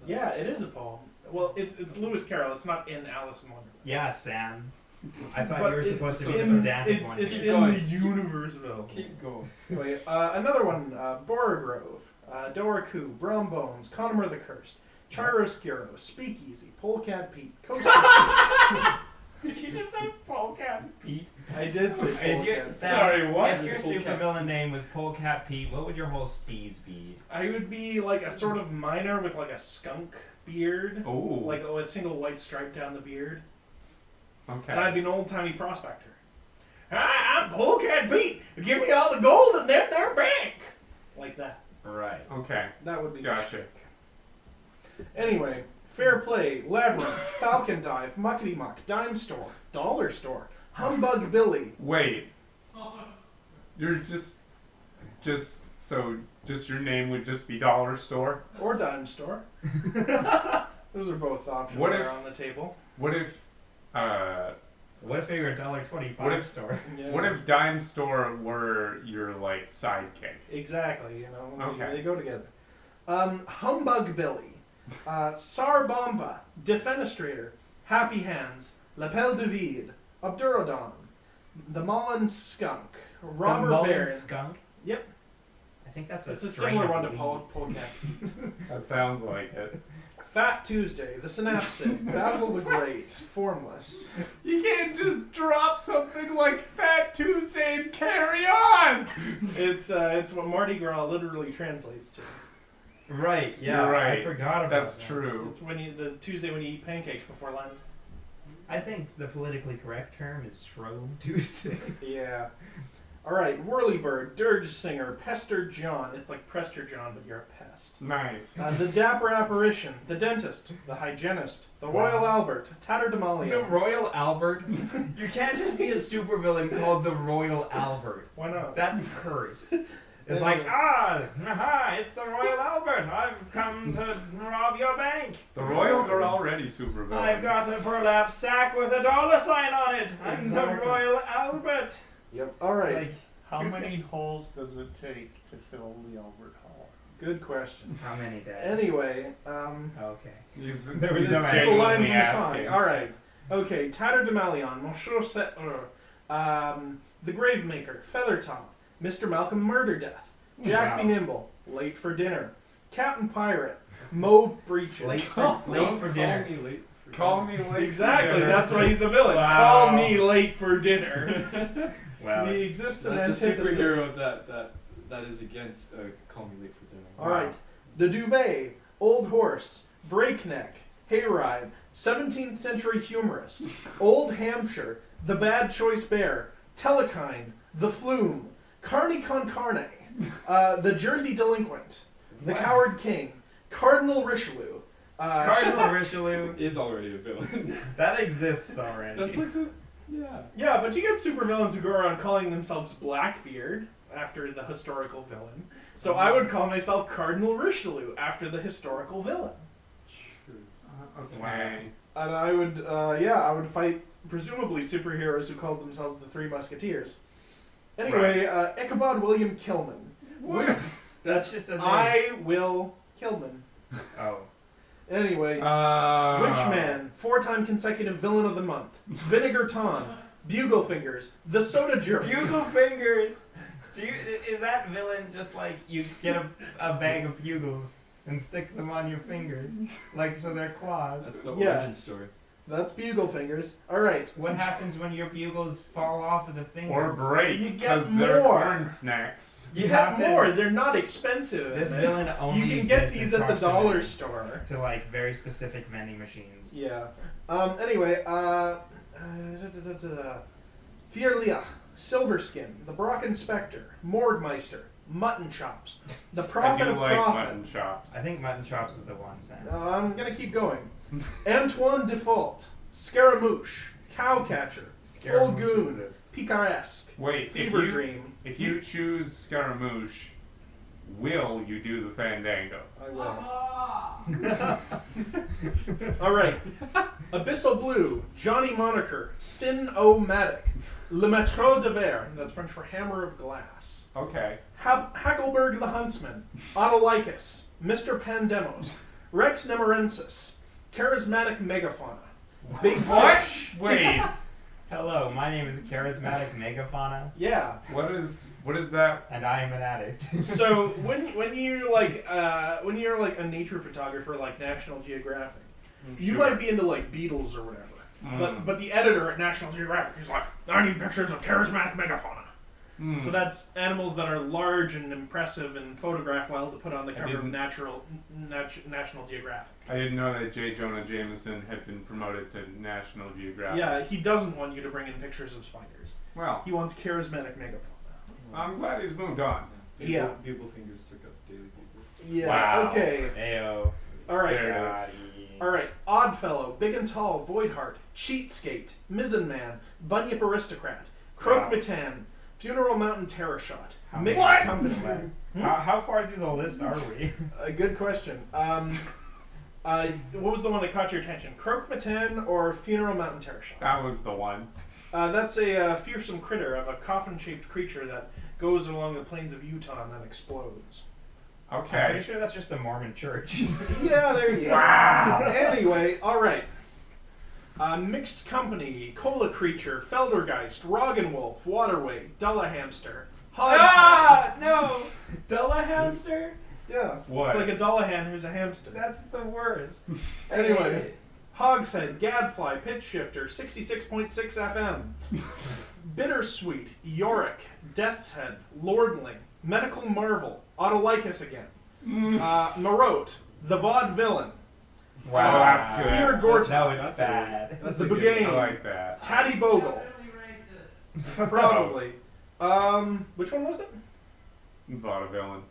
[SPEAKER 3] Yeah, it is a poem. Well, it's Lewis Carroll. It's not in Alice in Wonderland.
[SPEAKER 2] yeah, Sam. I thought
[SPEAKER 3] But
[SPEAKER 2] you were
[SPEAKER 3] it's
[SPEAKER 2] supposed to be
[SPEAKER 3] in-
[SPEAKER 2] some pedantic
[SPEAKER 3] It's
[SPEAKER 2] one.
[SPEAKER 3] it's
[SPEAKER 2] here.
[SPEAKER 4] Keep
[SPEAKER 3] in
[SPEAKER 4] going.
[SPEAKER 3] the universe, though.
[SPEAKER 4] Keep going.
[SPEAKER 3] Wait, another one, Borogrove, Doraku, Brombones, Connemara the Cursed, Chiaroscuro, Speakeasy, Polecat Pete, Coast.
[SPEAKER 2] Did you just say Polecat Pete?
[SPEAKER 3] I did say
[SPEAKER 2] Is your,
[SPEAKER 3] Polecat.
[SPEAKER 2] Sam,
[SPEAKER 1] Sorry, what?
[SPEAKER 2] If your
[SPEAKER 4] Polecat.
[SPEAKER 2] supervillain name was Polecat Pete, what would your whole steez be?
[SPEAKER 3] I would be like a sort of miner with like a skunk beard,
[SPEAKER 1] Oh.
[SPEAKER 3] like a single white stripe down the beard.
[SPEAKER 1] Okay.
[SPEAKER 3] And I'd be an old-timey prospector. Hi, I'm Polecat Pete. Give me all the gold in them there bank. Like that.
[SPEAKER 2] Right.
[SPEAKER 1] Okay.
[SPEAKER 3] That would be
[SPEAKER 1] Gotcha.
[SPEAKER 3] shtick. Anyway, Fair Play, Labyrinth, Falcon Dive, Muckety Muck, Dime Store, Dollar Store, Humbug Billy.
[SPEAKER 1] Wait. You're just your name would just be Dollar Store?
[SPEAKER 3] Or Dime Store. Those are both options
[SPEAKER 1] What
[SPEAKER 3] that
[SPEAKER 1] if-
[SPEAKER 3] are on the table.
[SPEAKER 1] What if
[SPEAKER 2] What if they were a $1.25
[SPEAKER 1] What if-
[SPEAKER 2] store?
[SPEAKER 3] Yeah.
[SPEAKER 1] what if Dime Store were your like sidekick?
[SPEAKER 3] Exactly, you know,
[SPEAKER 1] Okay.
[SPEAKER 3] they go together. Humbug Billy, Sarbomba, Defenestrator, Happy Hands, Lapel de Vide, Obdurodon, the Mullen Skunk, Robber
[SPEAKER 2] the Mullen
[SPEAKER 3] Baron.
[SPEAKER 2] skunk?
[SPEAKER 3] Yep.
[SPEAKER 2] I think that's
[SPEAKER 3] It's a
[SPEAKER 2] strain
[SPEAKER 3] similar
[SPEAKER 2] of
[SPEAKER 3] one to
[SPEAKER 2] weed.
[SPEAKER 3] Polecat.
[SPEAKER 1] That sounds like it.
[SPEAKER 3] Fat Tuesday, the Synapsid, Basil the Great, Formless.
[SPEAKER 1] You can't just drop something like Fat Tuesday and carry on.
[SPEAKER 3] It's what Mardi Gras literally translates to.
[SPEAKER 2] Right, yeah.
[SPEAKER 1] You're right.
[SPEAKER 2] I forgot about
[SPEAKER 1] That's
[SPEAKER 2] that.
[SPEAKER 1] true.
[SPEAKER 3] It's the Tuesday when you eat pancakes before Lent.
[SPEAKER 2] I think the politically correct term is Shrove Tuesday.
[SPEAKER 3] Yeah. All right, Whirlybird, Dirge Singer, Pester John. It's like Prester John, but you're a pest.
[SPEAKER 1] Nice.
[SPEAKER 3] The Dapper Apparition, the Dentist, the Hygienist, the Royal Albert,
[SPEAKER 2] The
[SPEAKER 3] Tatterdemalion.
[SPEAKER 2] Royal Albert? You can't just be a supervillain called the Royal Albert.
[SPEAKER 3] Why not?
[SPEAKER 2] That's cursed. It's like, it's the Royal Albert. I've come to rob your bank.
[SPEAKER 1] The Royals are already super villains.
[SPEAKER 2] I've got a burlap sack with a dollar sign on it. I'm
[SPEAKER 3] Exactly.
[SPEAKER 2] the Royal Albert.
[SPEAKER 3] Yep. All right.
[SPEAKER 2] It's like,
[SPEAKER 6] How
[SPEAKER 2] Who's
[SPEAKER 6] many holes does it take to fill the Albert Hall?
[SPEAKER 3] Good question.
[SPEAKER 2] how many days?
[SPEAKER 3] Anyway,
[SPEAKER 2] Okay.
[SPEAKER 1] There
[SPEAKER 2] was no
[SPEAKER 3] it's
[SPEAKER 2] answer.
[SPEAKER 3] the line from the
[SPEAKER 1] asking.
[SPEAKER 3] song. All right. Okay. Tatterdemalion, Monsieur Settler, the Gravemaker, Feathertop, Mr. Malcolm Murder Death, Jack
[SPEAKER 2] Wow.
[SPEAKER 3] Be Nimble, Late for Dinner, Captain Pirate, Mauve Breeches.
[SPEAKER 2] Late for dinner.
[SPEAKER 4] Call me late. For
[SPEAKER 1] Call
[SPEAKER 4] dinner.
[SPEAKER 1] me late.
[SPEAKER 3] Exactly.
[SPEAKER 1] for
[SPEAKER 3] That's
[SPEAKER 1] dinner.
[SPEAKER 3] why he's a villain.
[SPEAKER 1] Wow.
[SPEAKER 3] Call me late for dinner.
[SPEAKER 2] Wow.
[SPEAKER 3] He exists in
[SPEAKER 4] That's the
[SPEAKER 3] antithesis.
[SPEAKER 4] superhero that is against Call Me Late for Dinner.
[SPEAKER 3] All right. The Duvet, Old Horse, Breakneck, Hayride, 17th Century Humorist, Old Hampshire, The Bad Choice Bear, Telekind, The Flume, Carney Con Carne, The Jersey Delinquent, The
[SPEAKER 2] Wow.
[SPEAKER 3] Coward King, Cardinal Richelieu.
[SPEAKER 2] Cardinal Richelieu.
[SPEAKER 4] Is already a villain.
[SPEAKER 2] That exists already.
[SPEAKER 4] That's like the yeah.
[SPEAKER 3] Yeah, but you get supervillains who go around calling themselves Blackbeard after the historical villain. So I would call myself Cardinal Richelieu after the historical villain.
[SPEAKER 4] True.
[SPEAKER 1] Okay.
[SPEAKER 3] And I would fight presumably superheroes who called themselves the Three Musketeers. Anyway, Ichabod William Killman.
[SPEAKER 1] What?
[SPEAKER 2] That's just a name.
[SPEAKER 3] I will Killman.
[SPEAKER 2] Oh.
[SPEAKER 3] Anyway, Witchman, 4-time consecutive villain of the month. Vinegar Tom, Bugle Fingers, the Soda Jerk.
[SPEAKER 2] Bugle fingers. Is that villain just like you get a bag of bugles and stick them on your fingers, like so they're claws?
[SPEAKER 4] That's the
[SPEAKER 3] Yes.
[SPEAKER 4] origin story.
[SPEAKER 3] That's Bugle Fingers. All right.
[SPEAKER 2] What happens when your bugles fall off of the fingers?
[SPEAKER 1] Or break,
[SPEAKER 3] You get
[SPEAKER 1] because they're
[SPEAKER 3] more.
[SPEAKER 1] corn snacks.
[SPEAKER 3] You
[SPEAKER 2] You
[SPEAKER 3] have
[SPEAKER 2] have to-
[SPEAKER 3] more. They're not expensive.
[SPEAKER 2] This
[SPEAKER 3] Emmett.
[SPEAKER 2] villain only
[SPEAKER 3] You can get
[SPEAKER 2] exists
[SPEAKER 3] these
[SPEAKER 2] in
[SPEAKER 3] at the dollar
[SPEAKER 2] proximity
[SPEAKER 3] store.
[SPEAKER 2] to like very specific vending machines.
[SPEAKER 3] Yeah. Anyway, Fierliach, Silverskin, the Brock Inspector, Mordmeister, Mutton Chops, the Prophet
[SPEAKER 1] I
[SPEAKER 3] of
[SPEAKER 1] do like
[SPEAKER 3] Prophet.
[SPEAKER 1] mutton chops.
[SPEAKER 2] I think mutton chops is the one, Sam.
[SPEAKER 3] I'm gonna keep going. Antoine Default, Scaramouche, Cowcatcher, Full Goon, Picaresque,
[SPEAKER 1] Wait, if
[SPEAKER 3] Fever
[SPEAKER 1] you,
[SPEAKER 3] Dream.
[SPEAKER 1] if you choose Scaramouche, will you do the Fandango?
[SPEAKER 3] I will. All right. Abyssal Blue, Johnny Moniker, Sin-O-Matic, Le Maître de Verre, that's French for Hammer of Glass,
[SPEAKER 1] Okay.
[SPEAKER 3] Hackleberg the Huntsman, Autolycus, Mr. Pandemos, Rex Nemorensis, Charismatic Megafauna, Big
[SPEAKER 1] What?
[SPEAKER 3] Fish.
[SPEAKER 1] Wait.
[SPEAKER 2] Hello, my name is Charismatic Megafauna,
[SPEAKER 3] Yeah.
[SPEAKER 1] What is that?
[SPEAKER 2] and I am an addict.
[SPEAKER 3] So when you're like a nature photographer like National Geographic, you
[SPEAKER 1] Sure.
[SPEAKER 3] might be into like beetles or whatever.
[SPEAKER 1] Mm.
[SPEAKER 3] But the editor at National Geographic is like, I need pictures of charismatic megafauna.
[SPEAKER 1] Mm.
[SPEAKER 3] So that's animals that are large and impressive and photograph well to put on the cover of
[SPEAKER 1] didn't-
[SPEAKER 3] National Geographic.
[SPEAKER 1] I didn't know that J. Jonah Jameson had been promoted to National Geographic.
[SPEAKER 3] Yeah, he doesn't want you to bring in pictures of spiders.
[SPEAKER 1] Well,
[SPEAKER 3] He wants charismatic megafauna.
[SPEAKER 1] I'm glad he's moved on.
[SPEAKER 3] Yeah.
[SPEAKER 4] Bugle Fingers took up Daily Bugle.
[SPEAKER 3] Yeah.
[SPEAKER 1] Wow.
[SPEAKER 3] Okay.
[SPEAKER 2] Ayo.
[SPEAKER 3] All right.
[SPEAKER 1] There it is.
[SPEAKER 3] All right. Oddfellow, Big and Tall, Voidheart, Cheatskate, Mizzen Man, Bunyip Aristocrat, Croque-Mitaine, Funeral Mountain Terror Shot,
[SPEAKER 2] How
[SPEAKER 3] Mixed
[SPEAKER 2] many?
[SPEAKER 3] Company.
[SPEAKER 2] How far through the list are we?
[SPEAKER 3] A good question. What was the one that caught your attention? Croque-Mitaine or Funeral Mountain Terror Shot?
[SPEAKER 1] That was the one.
[SPEAKER 3] That's a fearsome critter of a coffin-shaped creature that goes along the plains of Utah and then explodes.
[SPEAKER 2] I'm pretty
[SPEAKER 1] Okay.
[SPEAKER 2] sure that's just the Mormon church.
[SPEAKER 3] Yeah, there you go.
[SPEAKER 1] Wow.
[SPEAKER 3] Anyway, all right. Mixed Company, Cola Creature, Feldergeist, Roggenwolf, Waterway, Dullahamster, Hogshead.
[SPEAKER 2] No! Dulla hamster?
[SPEAKER 3] Yeah.
[SPEAKER 1] What?
[SPEAKER 3] It's like a Dullahan who's a hamster.
[SPEAKER 2] That's the worst.
[SPEAKER 3] Anyway, Hogshead, Gadfly, Pitch Shifter, 66.6 FM. Bittersweet, Yorick, Death's Head, Lordling, Medical Marvel, Autolycus again. Marote, The Vaudevillain,
[SPEAKER 2] Wow,
[SPEAKER 1] that's good.
[SPEAKER 3] Fear Gorton,
[SPEAKER 2] No, it's
[SPEAKER 4] That's
[SPEAKER 2] bad.
[SPEAKER 3] The
[SPEAKER 4] a good
[SPEAKER 3] Bugain,
[SPEAKER 1] I like that.
[SPEAKER 3] Tatty Bogle,
[SPEAKER 7] Definitely racist.
[SPEAKER 3] probably. Which one was it?
[SPEAKER 1] Vaudevillain.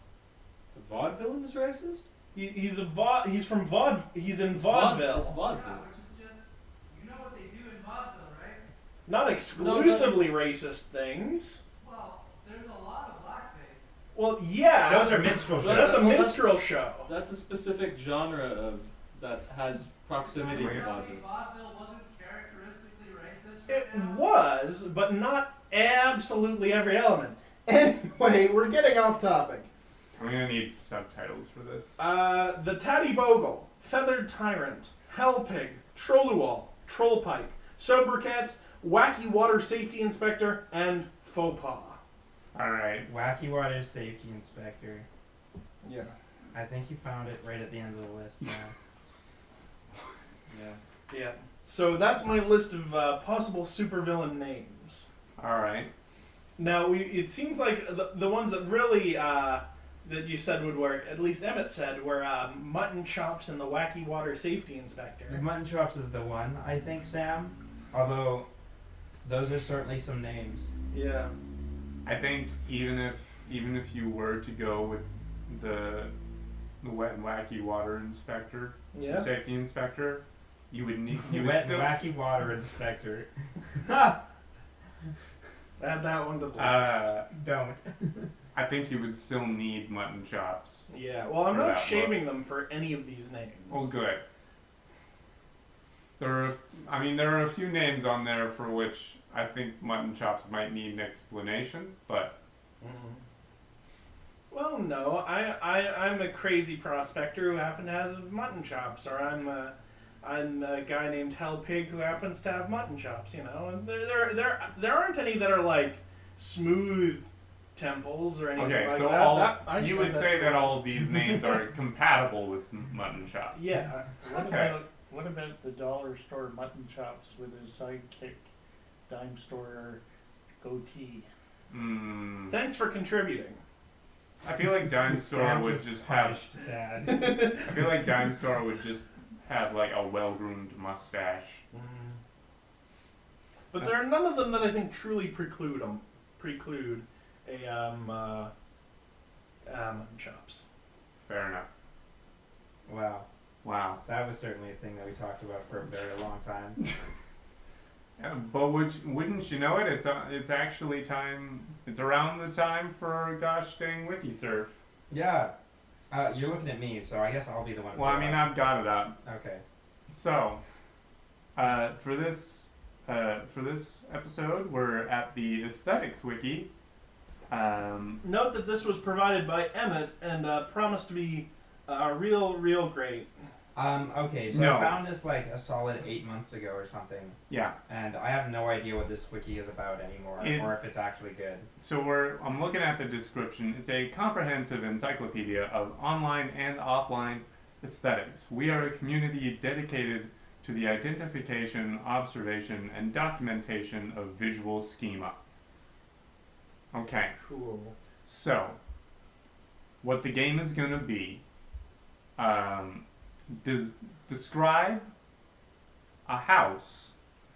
[SPEAKER 4] The vaudevillain is racist?
[SPEAKER 3] He's from he's in
[SPEAKER 4] It's
[SPEAKER 3] vaudeville.
[SPEAKER 7] Yeah,
[SPEAKER 4] vaudeville.
[SPEAKER 7] which is just, you know what they do in vaudeville, right?
[SPEAKER 3] Not exclusively racist things.
[SPEAKER 7] Well, there's a lot of blackface.
[SPEAKER 3] Well, yeah.
[SPEAKER 2] Those are minstrel shows.
[SPEAKER 3] That's a
[SPEAKER 4] Well, that's-
[SPEAKER 3] minstrel show.
[SPEAKER 4] That's a specific genre of that has proximity to
[SPEAKER 7] Tell me
[SPEAKER 4] vaudeville.
[SPEAKER 7] vaudeville wasn't characteristically racist
[SPEAKER 3] It
[SPEAKER 7] right now?
[SPEAKER 3] was, but not absolutely every element. Anyway, we're getting off topic.
[SPEAKER 1] I'm gonna need subtitles for this.
[SPEAKER 3] The Tatty Bogle, Feathered Tyrant, Hellpig, Trolluol, Trollpipe, Sobriquet, Wacky Water Safety Inspector, and Faux Pas.
[SPEAKER 1] Alright.
[SPEAKER 2] Wacky Water Safety Inspector.
[SPEAKER 3] Yeah.
[SPEAKER 2] I think you found it right at the end of the list now.
[SPEAKER 4] Yeah.
[SPEAKER 3] Yeah. So that's my list of possible supervillain names.
[SPEAKER 1] Alright.
[SPEAKER 3] Now, it seems like the ones that really that you said would work, at least Emmett said, were Mutton Chops and the Wacky Water Safety Inspector.
[SPEAKER 2] The Mutton Chops is the one, I think, Sam. Although, those are certainly some names.
[SPEAKER 3] Yeah.
[SPEAKER 1] I think even if you were to go with the wet and wacky water inspector,
[SPEAKER 3] Yeah.
[SPEAKER 1] safety inspector, you would need you would
[SPEAKER 2] Wet
[SPEAKER 1] still
[SPEAKER 2] Wacky Water Inspector.
[SPEAKER 3] Add that one to the list.
[SPEAKER 2] Don't.
[SPEAKER 1] I think you would still need mutton chops.
[SPEAKER 3] Yeah. Well, I'm
[SPEAKER 1] for
[SPEAKER 3] not
[SPEAKER 1] that
[SPEAKER 3] shaming them for any of these names.
[SPEAKER 1] Oh, good. There are a few names on there for which I think mutton chops might need an explanation, but
[SPEAKER 3] Mhm. Well, no, I'm a crazy prospector who happen to have mutton chops, or I'm a guy named Hell Pig who happens to have mutton chops. You know, and there aren't any that are like smooth temples or anything
[SPEAKER 1] okay.
[SPEAKER 3] like
[SPEAKER 1] So
[SPEAKER 3] that.
[SPEAKER 1] you would say that all of these names are compatible with mutton chops.
[SPEAKER 3] Yeah.
[SPEAKER 1] Okay.
[SPEAKER 6] What about the dollar store mutton chops with his sidekick, dime store goatee?
[SPEAKER 3] Thanks for contributing.
[SPEAKER 1] I feel like Dime Store
[SPEAKER 2] Sam
[SPEAKER 1] would just have.
[SPEAKER 2] punished Dad.
[SPEAKER 1] I feel like Dime Store would just have like a well-groomed mustache.
[SPEAKER 3] But there are none of them that I think truly preclude a mutton chops.
[SPEAKER 1] Fair enough.
[SPEAKER 2] Wow.
[SPEAKER 1] Wow.
[SPEAKER 2] That was certainly a thing that we talked about for a very long time.
[SPEAKER 1] Yeah, but wouldn't you know it? It's actually time. It's around the time for gosh dang wiki surf.
[SPEAKER 2] Yeah. You're looking at me, so I guess I'll be the one. to
[SPEAKER 1] Well, I
[SPEAKER 2] go
[SPEAKER 1] mean,
[SPEAKER 2] up.
[SPEAKER 1] I've got it up.
[SPEAKER 2] Okay.
[SPEAKER 1] So, for this episode, we're at the Aesthetics Wiki.
[SPEAKER 3] Note that this was provided by Emmett and promised to be real great.
[SPEAKER 2] Okay, so
[SPEAKER 1] No.
[SPEAKER 2] I found this like a solid 8 months ago or something,
[SPEAKER 1] Yeah.
[SPEAKER 2] and I have no idea what this wiki is about anymore, or if it's actually good.
[SPEAKER 1] So I'm looking at the description. It's a comprehensive encyclopedia of online and offline aesthetics. We are a community dedicated to the identification, observation, and documentation of visual schema. Okay,
[SPEAKER 3] Cool.
[SPEAKER 1] so what the game is going to be, describe a house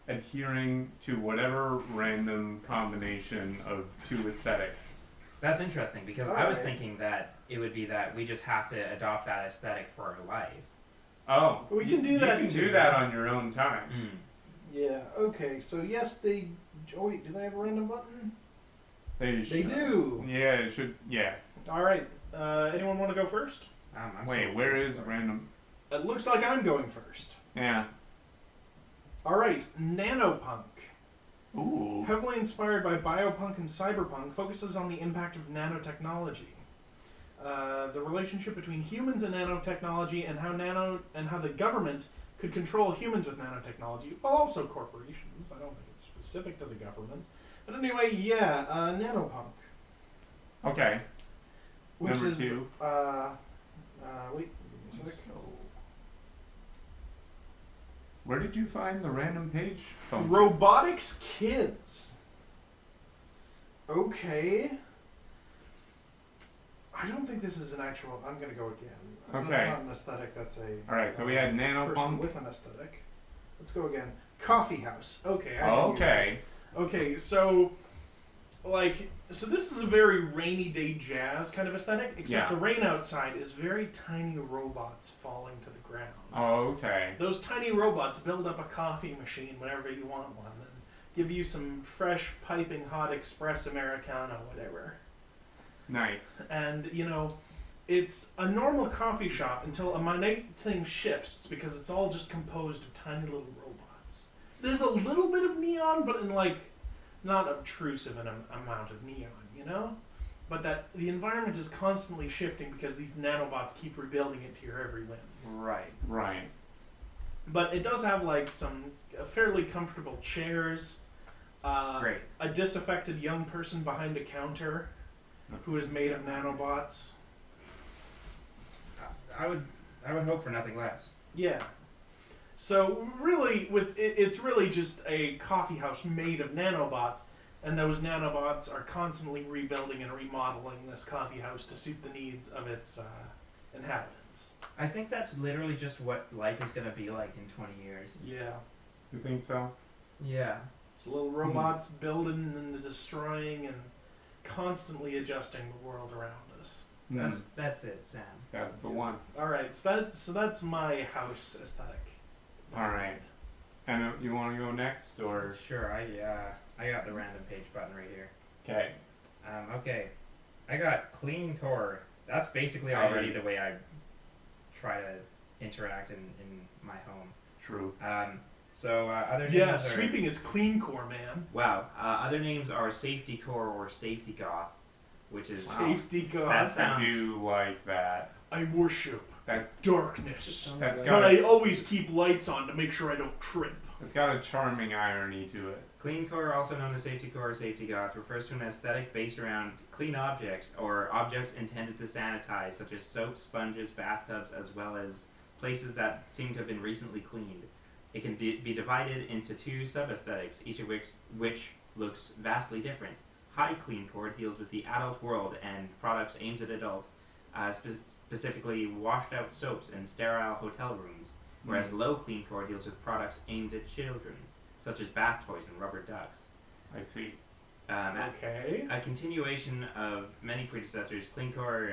[SPEAKER 1] adhering to whatever random combination of two aesthetics.
[SPEAKER 2] That's interesting because I was
[SPEAKER 3] Alright.
[SPEAKER 2] thinking that it would be that we just have to adopt that aesthetic for our life.
[SPEAKER 1] Oh,
[SPEAKER 3] We can do that
[SPEAKER 1] You can
[SPEAKER 3] too.
[SPEAKER 1] do that on your own time.
[SPEAKER 3] Yeah. Okay. So yes, they. Oh wait, do they have a random button?
[SPEAKER 1] They
[SPEAKER 3] They
[SPEAKER 1] should.
[SPEAKER 3] do.
[SPEAKER 1] Yeah, it should. Yeah.
[SPEAKER 3] All right. Anyone want to go first?
[SPEAKER 2] I'm
[SPEAKER 1] Wait,
[SPEAKER 2] so-
[SPEAKER 1] where is random?
[SPEAKER 3] It looks like I'm going first.
[SPEAKER 1] Yeah.
[SPEAKER 3] All right. Nanopunk.
[SPEAKER 1] Ooh.
[SPEAKER 3] Heavily inspired by biopunk and cyberpunk, focuses on the impact of nanotechnology. The relationship between humans and nanotechnology, and how the government could control humans with nanotechnology, while also corporations. I don't think it's specific to the government. But anyway, yeah, nanopunk.
[SPEAKER 1] Okay.
[SPEAKER 3] Which
[SPEAKER 1] Number
[SPEAKER 3] is,
[SPEAKER 1] two.
[SPEAKER 8] Wait. Give me a sec.
[SPEAKER 1] Where did you find the random page from?
[SPEAKER 3] Robotics Kids.
[SPEAKER 8] Okay. I don't think this is an actual. I'm gonna go again.
[SPEAKER 1] Okay.
[SPEAKER 8] That's not an aesthetic. That's a.
[SPEAKER 1] Alright, so we had
[SPEAKER 8] person
[SPEAKER 1] nanopunk.
[SPEAKER 8] with an aesthetic. Let's go again. Coffee house. Okay. I can use
[SPEAKER 1] Okay.
[SPEAKER 3] Okay, so so this is a very rainy day jazz kind of aesthetic, except
[SPEAKER 1] Yeah.
[SPEAKER 3] the rain outside is very tiny robots falling to the ground.
[SPEAKER 1] Okay.
[SPEAKER 3] Those tiny robots build up a coffee machine whenever you want one and give you some fresh piping hot espresso americano, whatever.
[SPEAKER 1] Nice.
[SPEAKER 3] And it's a normal coffee shop until a minute thing shifts because it's all just composed of tiny little robots. There's a little bit of neon, but in not obtrusive an amount of neon, but that the environment is constantly shifting because these nanobots keep rebuilding it to your every whim.
[SPEAKER 2] Right.
[SPEAKER 1] Right.
[SPEAKER 3] But it does have some fairly comfortable chairs.
[SPEAKER 2] Great.
[SPEAKER 3] A disaffected young person behind a counter who is made of nanobots.
[SPEAKER 2] I would hope for nothing less.
[SPEAKER 3] Yeah. So really, it's really just a coffee house made of nanobots, and those nanobots are constantly rebuilding and remodeling this coffee house to suit the needs of its inhabitants.
[SPEAKER 2] I think that's literally just what life is going to be like in 20 years.
[SPEAKER 3] Yeah.
[SPEAKER 1] You think so?
[SPEAKER 2] Yeah.
[SPEAKER 3] So little robots building and destroying and constantly adjusting the world around us.
[SPEAKER 2] That's it, Sam.
[SPEAKER 1] That's the one.
[SPEAKER 3] All right, so that's my house aesthetic.
[SPEAKER 1] All right. And you want to go next, or?
[SPEAKER 2] Sure, I got the random page button right here.
[SPEAKER 1] Okay.
[SPEAKER 2] Okay. I got clean core. That's basically already the way I try to interact in my home.
[SPEAKER 1] True.
[SPEAKER 2] So other names
[SPEAKER 3] Yeah,
[SPEAKER 2] are...
[SPEAKER 3] sweeping is clean core, man.
[SPEAKER 2] Wow. Other names are safety core or safety goth, which is...
[SPEAKER 3] Safety God.
[SPEAKER 2] That sounds...
[SPEAKER 1] I do like that.
[SPEAKER 3] I worship
[SPEAKER 1] That
[SPEAKER 3] darkness,
[SPEAKER 1] that's
[SPEAKER 3] but
[SPEAKER 1] got
[SPEAKER 3] I always keep lights on to make sure I don't trip.
[SPEAKER 1] it's got a charming irony to it.
[SPEAKER 2] Clean core, also known as safety core or safety goth, refers to an aesthetic based around clean objects or objects intended to sanitize, such as soaps, sponges, bathtubs, as well as places that seem to have been recently cleaned. It can be divided into two sub-aesthetics, each of which looks vastly different. High clean core deals with the adult world and products aimed at adults, specifically washed out soaps and sterile hotel rooms, whereas low clean core deals with products aimed at children, such as bath toys and rubber ducks.
[SPEAKER 1] I see.
[SPEAKER 3] Okay.
[SPEAKER 2] A continuation of many predecessors, clean core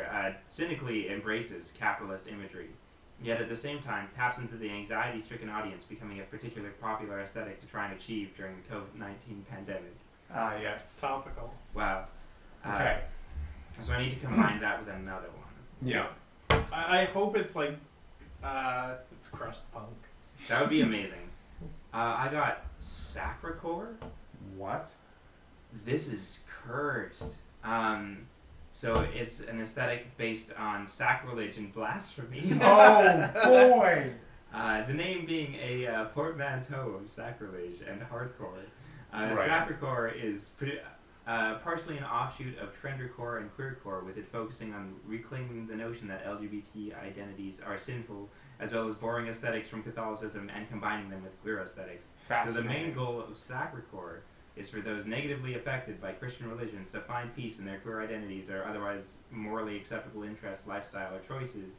[SPEAKER 2] cynically embraces capitalist imagery, yet at the same time taps into the anxiety-stricken audience, becoming a particularly popular aesthetic to try and achieve during the COVID-19 pandemic.
[SPEAKER 1] Ah, yes.
[SPEAKER 3] Topical.
[SPEAKER 2] Wow.
[SPEAKER 1] Okay.
[SPEAKER 2] So I need to combine that with another one.
[SPEAKER 1] Yeah.
[SPEAKER 3] I hope it's it's crust punk.
[SPEAKER 2] That would be amazing. I got sacrocore.
[SPEAKER 1] What?
[SPEAKER 2] This is cursed. So it's an aesthetic based on sacrilege and blasphemy.
[SPEAKER 1] Oh boy!
[SPEAKER 2] The name being a portmanteau of sacrilege and hardcore.
[SPEAKER 1] Right.
[SPEAKER 2] Sacrocore is partially an offshoot of trendercore and queercore, with it focusing on reclaiming the notion that LGBT identities are sinful, as well as borrowing aesthetics from Catholicism and combining them with queer aesthetics. So the main goal of sacrocore is for those negatively affected by Christian religions to find peace in their queer identities or otherwise morally acceptable interests, lifestyle, or choices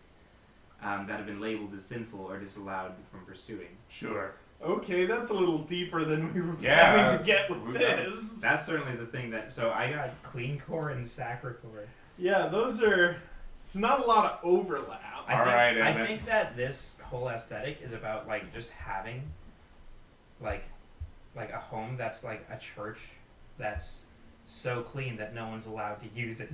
[SPEAKER 2] that have been labeled as sinful or disallowed from pursuing.
[SPEAKER 1] Sure.
[SPEAKER 3] Okay, that's a little deeper than we were
[SPEAKER 1] Yeah,
[SPEAKER 3] planning to get with this.
[SPEAKER 2] That's certainly the thing that... So I got clean core and sacrocore.
[SPEAKER 3] Yeah, those are... There's not a lot of overlap.
[SPEAKER 2] I think that this whole aesthetic is about just having like a home that's like a church that's so clean that no one's allowed to use it.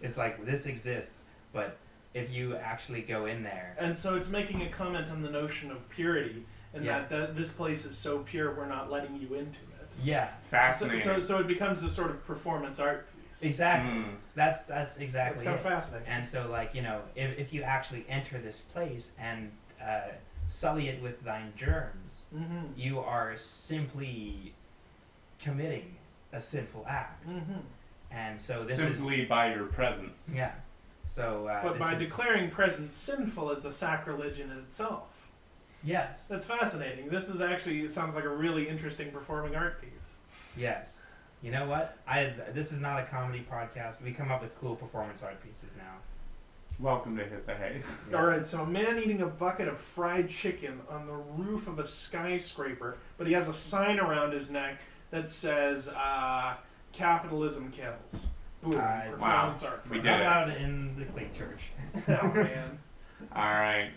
[SPEAKER 2] It's like, this exists, but if you actually go in there...
[SPEAKER 3] And so it's making a comment on the notion of purity, and that this place is so pure we're not letting you into it.
[SPEAKER 2] Yeah.
[SPEAKER 1] Fascinating.
[SPEAKER 3] So it becomes a sort of performance art piece.
[SPEAKER 2] Exactly. That's exactly
[SPEAKER 3] It's kind of fascinating.
[SPEAKER 2] And so if you actually enter this place and sully it with thine germs, you are simply committing a sinful act. And so this
[SPEAKER 1] simply by your presence.
[SPEAKER 2] Yeah. So,
[SPEAKER 3] But
[SPEAKER 2] this
[SPEAKER 3] by
[SPEAKER 2] is-
[SPEAKER 3] declaring present sinful is the sacrilege in itself.
[SPEAKER 2] Yes.
[SPEAKER 3] That's fascinating. This is actually, it sounds like a really interesting performing art piece.
[SPEAKER 2] Yes. You know what? This is not a comedy podcast. We come up with cool performance art pieces now.
[SPEAKER 1] Welcome to Hit the Hay.
[SPEAKER 2] Yeah.
[SPEAKER 3] Alright, so a man eating a bucket of fried chicken on the roof of a skyscraper, but he has a sign around his neck that says, capitalism kills. Boom. Performance art.
[SPEAKER 1] We
[SPEAKER 2] How
[SPEAKER 1] did it.
[SPEAKER 2] about in the Clay Church?
[SPEAKER 3] Oh, man.
[SPEAKER 1] Alright.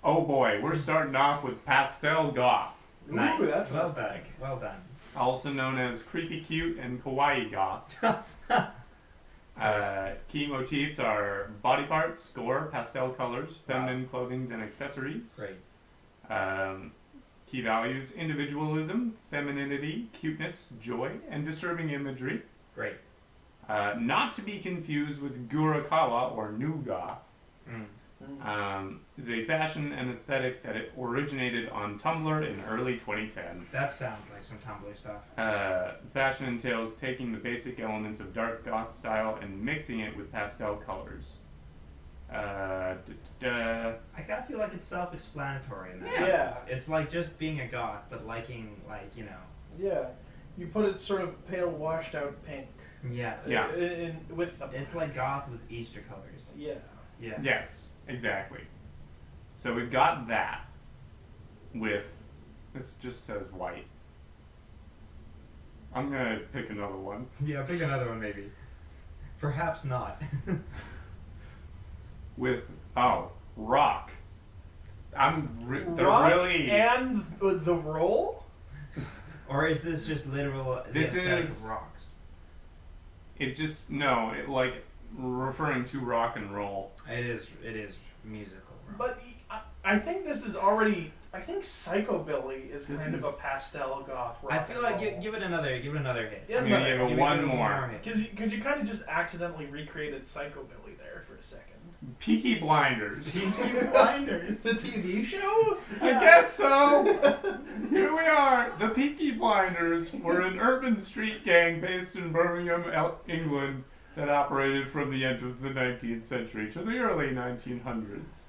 [SPEAKER 1] Oh boy, we're starting off with pastel goth,
[SPEAKER 2] Nice.
[SPEAKER 3] Ooh, that's
[SPEAKER 2] well
[SPEAKER 3] aesthetic.
[SPEAKER 2] done. Well done.
[SPEAKER 1] also known as creepy cute and kawaii goth. Key motifs are body parts, gore, pastel colors, feminine clothing and accessories.
[SPEAKER 2] Great.
[SPEAKER 1] Key values: individualism, femininity, cuteness, joy, and disturbing imagery.
[SPEAKER 2] Great.
[SPEAKER 1] Not to be confused with Gurakawa or New Goth. Is a fashion and aesthetic that it originated on Tumblr in early 2010.
[SPEAKER 2] That sounds like some Tumblr stuff.
[SPEAKER 1] Fashion entails taking the basic elements of dark goth style and mixing it with pastel colors.
[SPEAKER 2] I kind of feel like it's self-explanatory in that.
[SPEAKER 3] Yeah.
[SPEAKER 2] sense. It's like just being a goth, but liking, like, you know.
[SPEAKER 8] Yeah. You put it sort of pale, washed out pink.
[SPEAKER 2] Yeah.
[SPEAKER 1] Yeah.
[SPEAKER 3] With the...
[SPEAKER 2] It's like goth with Easter colors.
[SPEAKER 3] Yeah.
[SPEAKER 2] Yeah.
[SPEAKER 1] Yes, exactly. So we've got that with, this just says white. I'm gonna pick another one.
[SPEAKER 2] Yeah, pick another one maybe. Perhaps not.
[SPEAKER 1] With, rock. They're
[SPEAKER 3] Rock
[SPEAKER 1] really...
[SPEAKER 3] and the roll?
[SPEAKER 2] Or is this just literal the
[SPEAKER 1] This
[SPEAKER 2] aesthetic
[SPEAKER 1] is-
[SPEAKER 2] of rocks?
[SPEAKER 1] It just, no, like, referring to rock and roll.
[SPEAKER 2] It is musical. Rock.
[SPEAKER 3] But I think this is already... I think psychobilly is
[SPEAKER 1] This
[SPEAKER 3] kind of
[SPEAKER 1] is-
[SPEAKER 3] a pastel goth rock
[SPEAKER 2] I feel like
[SPEAKER 3] and roll.
[SPEAKER 2] give it another hit.
[SPEAKER 3] Yeah,
[SPEAKER 1] I'm gonna give it one
[SPEAKER 2] a
[SPEAKER 1] more.
[SPEAKER 2] hit.
[SPEAKER 3] Because you kind of just accidentally recreated psychobilly there for a second.
[SPEAKER 1] Peaky Blinders.
[SPEAKER 3] Peaky Blinders.
[SPEAKER 8] The TV show?
[SPEAKER 1] I guess so. Here we are. The Peaky Blinders were an urban street gang based in Birmingham, England, that operated from the end of the 19th century to the early 1900s.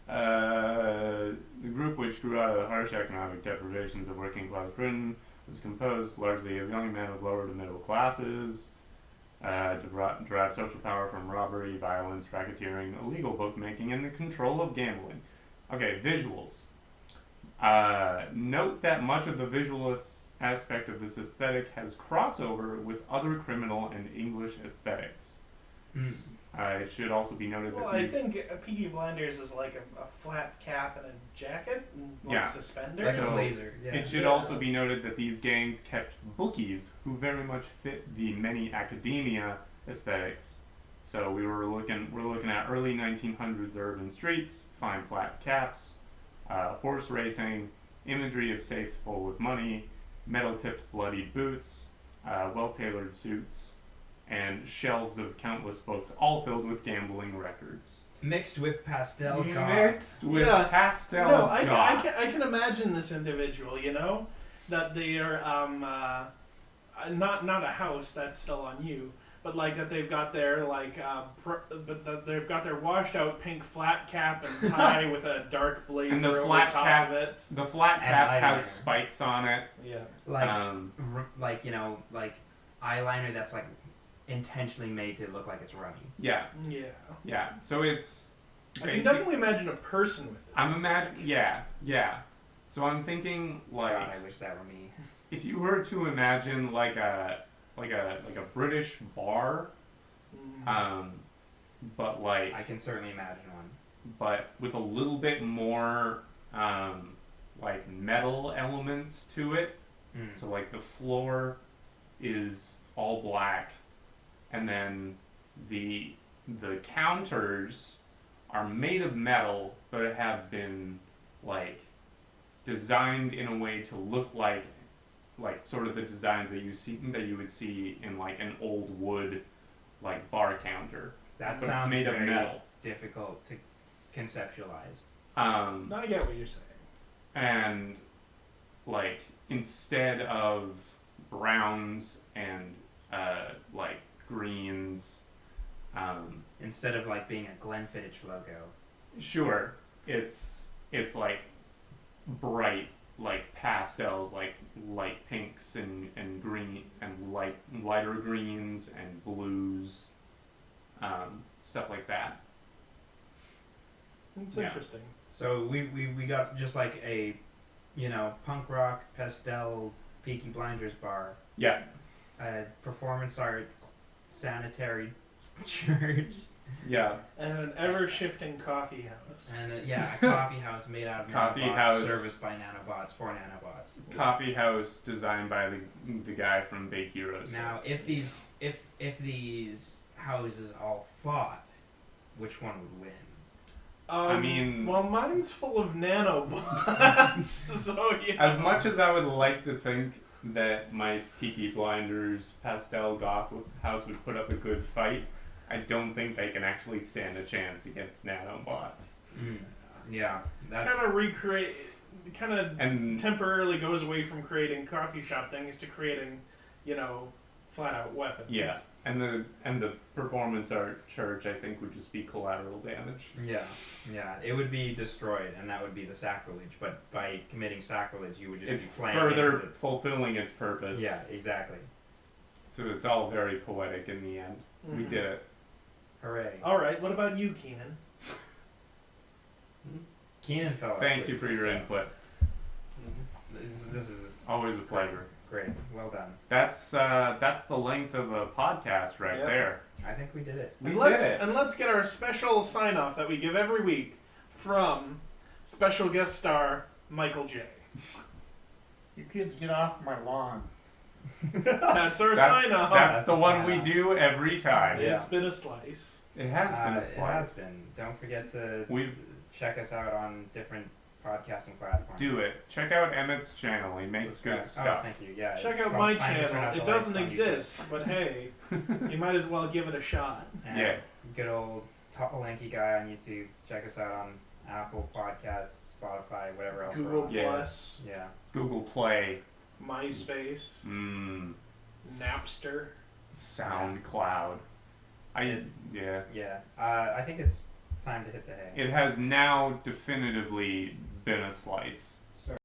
[SPEAKER 1] The group, which grew out of the harsh economic deprivations of working class Britain, was composed largely of young men of lower to middle classes, derived social power from robbery, violence, racketeering, illegal bookmaking, and the control of gambling. Okay, visuals. Note that much of the visual aspect of this aesthetic has crossover with other criminal and English aesthetics. It should also be noted
[SPEAKER 3] Well,
[SPEAKER 1] that
[SPEAKER 3] I
[SPEAKER 1] these...
[SPEAKER 3] think Peaky Blinders is like a flat cap and a jacket and like
[SPEAKER 1] Yeah.
[SPEAKER 3] suspenders.
[SPEAKER 2] Like a
[SPEAKER 1] So,
[SPEAKER 2] blazer. Yeah.
[SPEAKER 1] It should
[SPEAKER 3] Yeah.
[SPEAKER 1] also be noted that these gangs kept bookies who very much fit the many academia aesthetics. So we're looking at early 1900s urban streets, fine flat caps, horse racing, imagery of safes full with money, metal-tipped bloody boots, well-tailored suits, and shelves of countless books, all filled with gambling records.
[SPEAKER 2] Mixed with pastel goth.
[SPEAKER 1] Mixed with
[SPEAKER 3] Yeah.
[SPEAKER 1] pastel
[SPEAKER 3] No, I
[SPEAKER 1] goth.
[SPEAKER 3] can imagine this individual, you know, that they are not a house, that's still on you, but like that they've got their but that they've got their washed out pink flat cap and tie with a dark blazer
[SPEAKER 1] And the
[SPEAKER 3] over
[SPEAKER 1] flat
[SPEAKER 3] top
[SPEAKER 1] cap-
[SPEAKER 3] of it.
[SPEAKER 1] The flat
[SPEAKER 2] And
[SPEAKER 1] cap
[SPEAKER 2] eyeliner.
[SPEAKER 1] has spikes on it.
[SPEAKER 3] Yeah.
[SPEAKER 2] Like,
[SPEAKER 1] Um,
[SPEAKER 2] you know, like eyeliner that's like intentionally made to look like it's runny.
[SPEAKER 1] yeah,
[SPEAKER 3] Yeah.
[SPEAKER 1] yeah. So it's.
[SPEAKER 3] I
[SPEAKER 1] okay,
[SPEAKER 3] can
[SPEAKER 1] so
[SPEAKER 3] definitely imagine a person with this.
[SPEAKER 1] yeah. So I'm thinking like
[SPEAKER 2] God, I wish that were me.
[SPEAKER 1] if you were to imagine like a British bar,
[SPEAKER 3] Mm.
[SPEAKER 1] but like
[SPEAKER 2] I can certainly imagine one.
[SPEAKER 1] but with a little bit more like metal elements to it. So like the floor is all black, and then the counters are made of metal, but have been like designed in a way to look like sort of the designs that you would see in like an old wood like bar counter.
[SPEAKER 2] That
[SPEAKER 1] But it's
[SPEAKER 2] sounds
[SPEAKER 1] made of
[SPEAKER 2] very
[SPEAKER 1] metal.
[SPEAKER 2] difficult to conceptualize.
[SPEAKER 3] No, I get what you're saying.
[SPEAKER 1] And like instead of browns and like greens,
[SPEAKER 2] Instead of like being a Glenfiddich logo.
[SPEAKER 1] Sure, it's like bright, like pastels, like light pinks and green and lighter greens and blues, stuff like that.
[SPEAKER 3] It's
[SPEAKER 1] Yeah.
[SPEAKER 3] interesting.
[SPEAKER 2] So we got just like a, punk rock, pastel, Peaky Blinders bar,
[SPEAKER 1] Yeah,
[SPEAKER 2] performance art, sanitary church,
[SPEAKER 1] yeah.
[SPEAKER 3] And an ever-shifting coffee house.
[SPEAKER 2] and a coffee house made out of
[SPEAKER 1] Coffee
[SPEAKER 2] nanobots,
[SPEAKER 1] house.
[SPEAKER 2] serviced by nanobots, for nanobots.
[SPEAKER 1] Coffee house designed by the guy from Big Heroes.
[SPEAKER 2] Now, if these houses all fought, which one would win?
[SPEAKER 1] I mean-
[SPEAKER 3] well, mine's full of nanobots, so yeah.
[SPEAKER 1] As much as I would like to think that my Peaky Blinders pastel goth house would put up a good fight, I don't think they can actually stand a chance against nanobots.
[SPEAKER 2] Yeah, that's
[SPEAKER 3] kind of recreate, kind of
[SPEAKER 1] And
[SPEAKER 3] temporarily goes away from creating coffee shop things to creating, flat out weapons.
[SPEAKER 1] yeah, and the performance art church I think would just be collateral damage.
[SPEAKER 2] yeah. It would be destroyed, and that would be the sacrilege. But by committing sacrilege, you would just
[SPEAKER 1] It's
[SPEAKER 2] be playing
[SPEAKER 1] further
[SPEAKER 2] into
[SPEAKER 1] fulfilling its purpose.
[SPEAKER 2] Yeah, exactly.
[SPEAKER 1] So it's all very poetic in the end. We
[SPEAKER 3] Mhm.
[SPEAKER 1] did it.
[SPEAKER 2] Hooray!
[SPEAKER 3] All right. What about you, Keenan?
[SPEAKER 2] Keenan fell
[SPEAKER 1] Thank
[SPEAKER 2] asleep,
[SPEAKER 1] you for your
[SPEAKER 2] so
[SPEAKER 1] input.
[SPEAKER 2] This is
[SPEAKER 1] Always a pleasure.
[SPEAKER 2] great. Well done.
[SPEAKER 1] That's the length of a podcast right
[SPEAKER 3] Yep.
[SPEAKER 1] there.
[SPEAKER 2] I think we did it.
[SPEAKER 1] We
[SPEAKER 3] and let's
[SPEAKER 1] did it.
[SPEAKER 3] and let's get our special sign off that we give every week from special guest star Michael J.
[SPEAKER 6] You kids get off my lawn.
[SPEAKER 3] That's our
[SPEAKER 1] That's,
[SPEAKER 3] sign off.
[SPEAKER 1] that's the
[SPEAKER 2] That's
[SPEAKER 1] one
[SPEAKER 2] the
[SPEAKER 1] we
[SPEAKER 2] sign-off.
[SPEAKER 1] do every time.
[SPEAKER 2] Yeah.
[SPEAKER 3] It's been a slice.
[SPEAKER 1] It has been a
[SPEAKER 2] It has
[SPEAKER 1] slice.
[SPEAKER 2] been. Don't forget to
[SPEAKER 1] We've-
[SPEAKER 2] check us out on different podcasting platforms.
[SPEAKER 1] Do it. Check out Emmett's channel. He makes
[SPEAKER 2] Subscribe.
[SPEAKER 1] good
[SPEAKER 2] Oh,
[SPEAKER 1] stuff.
[SPEAKER 2] thank you. Yeah.
[SPEAKER 3] Check out
[SPEAKER 2] from
[SPEAKER 3] my
[SPEAKER 2] time to turn
[SPEAKER 3] channel.
[SPEAKER 2] out
[SPEAKER 3] It
[SPEAKER 2] the
[SPEAKER 3] doesn't
[SPEAKER 2] lights on
[SPEAKER 3] exist, but hey, you might as well give it a shot.
[SPEAKER 2] YouTube. And
[SPEAKER 1] Yeah.
[SPEAKER 2] Good old Lanky guy on YouTube. Check us out on Apple Podcasts, Spotify, whatever else. we're
[SPEAKER 3] Google
[SPEAKER 2] on.
[SPEAKER 1] Yeah.
[SPEAKER 3] Plus,
[SPEAKER 2] Yeah.
[SPEAKER 1] Google Play.
[SPEAKER 3] MySpace,
[SPEAKER 1] Mmm.
[SPEAKER 3] Napster.
[SPEAKER 1] SoundCloud. Yeah.
[SPEAKER 2] Yeah. I think it's time to hit the hay.
[SPEAKER 1] It has now definitively been a slice.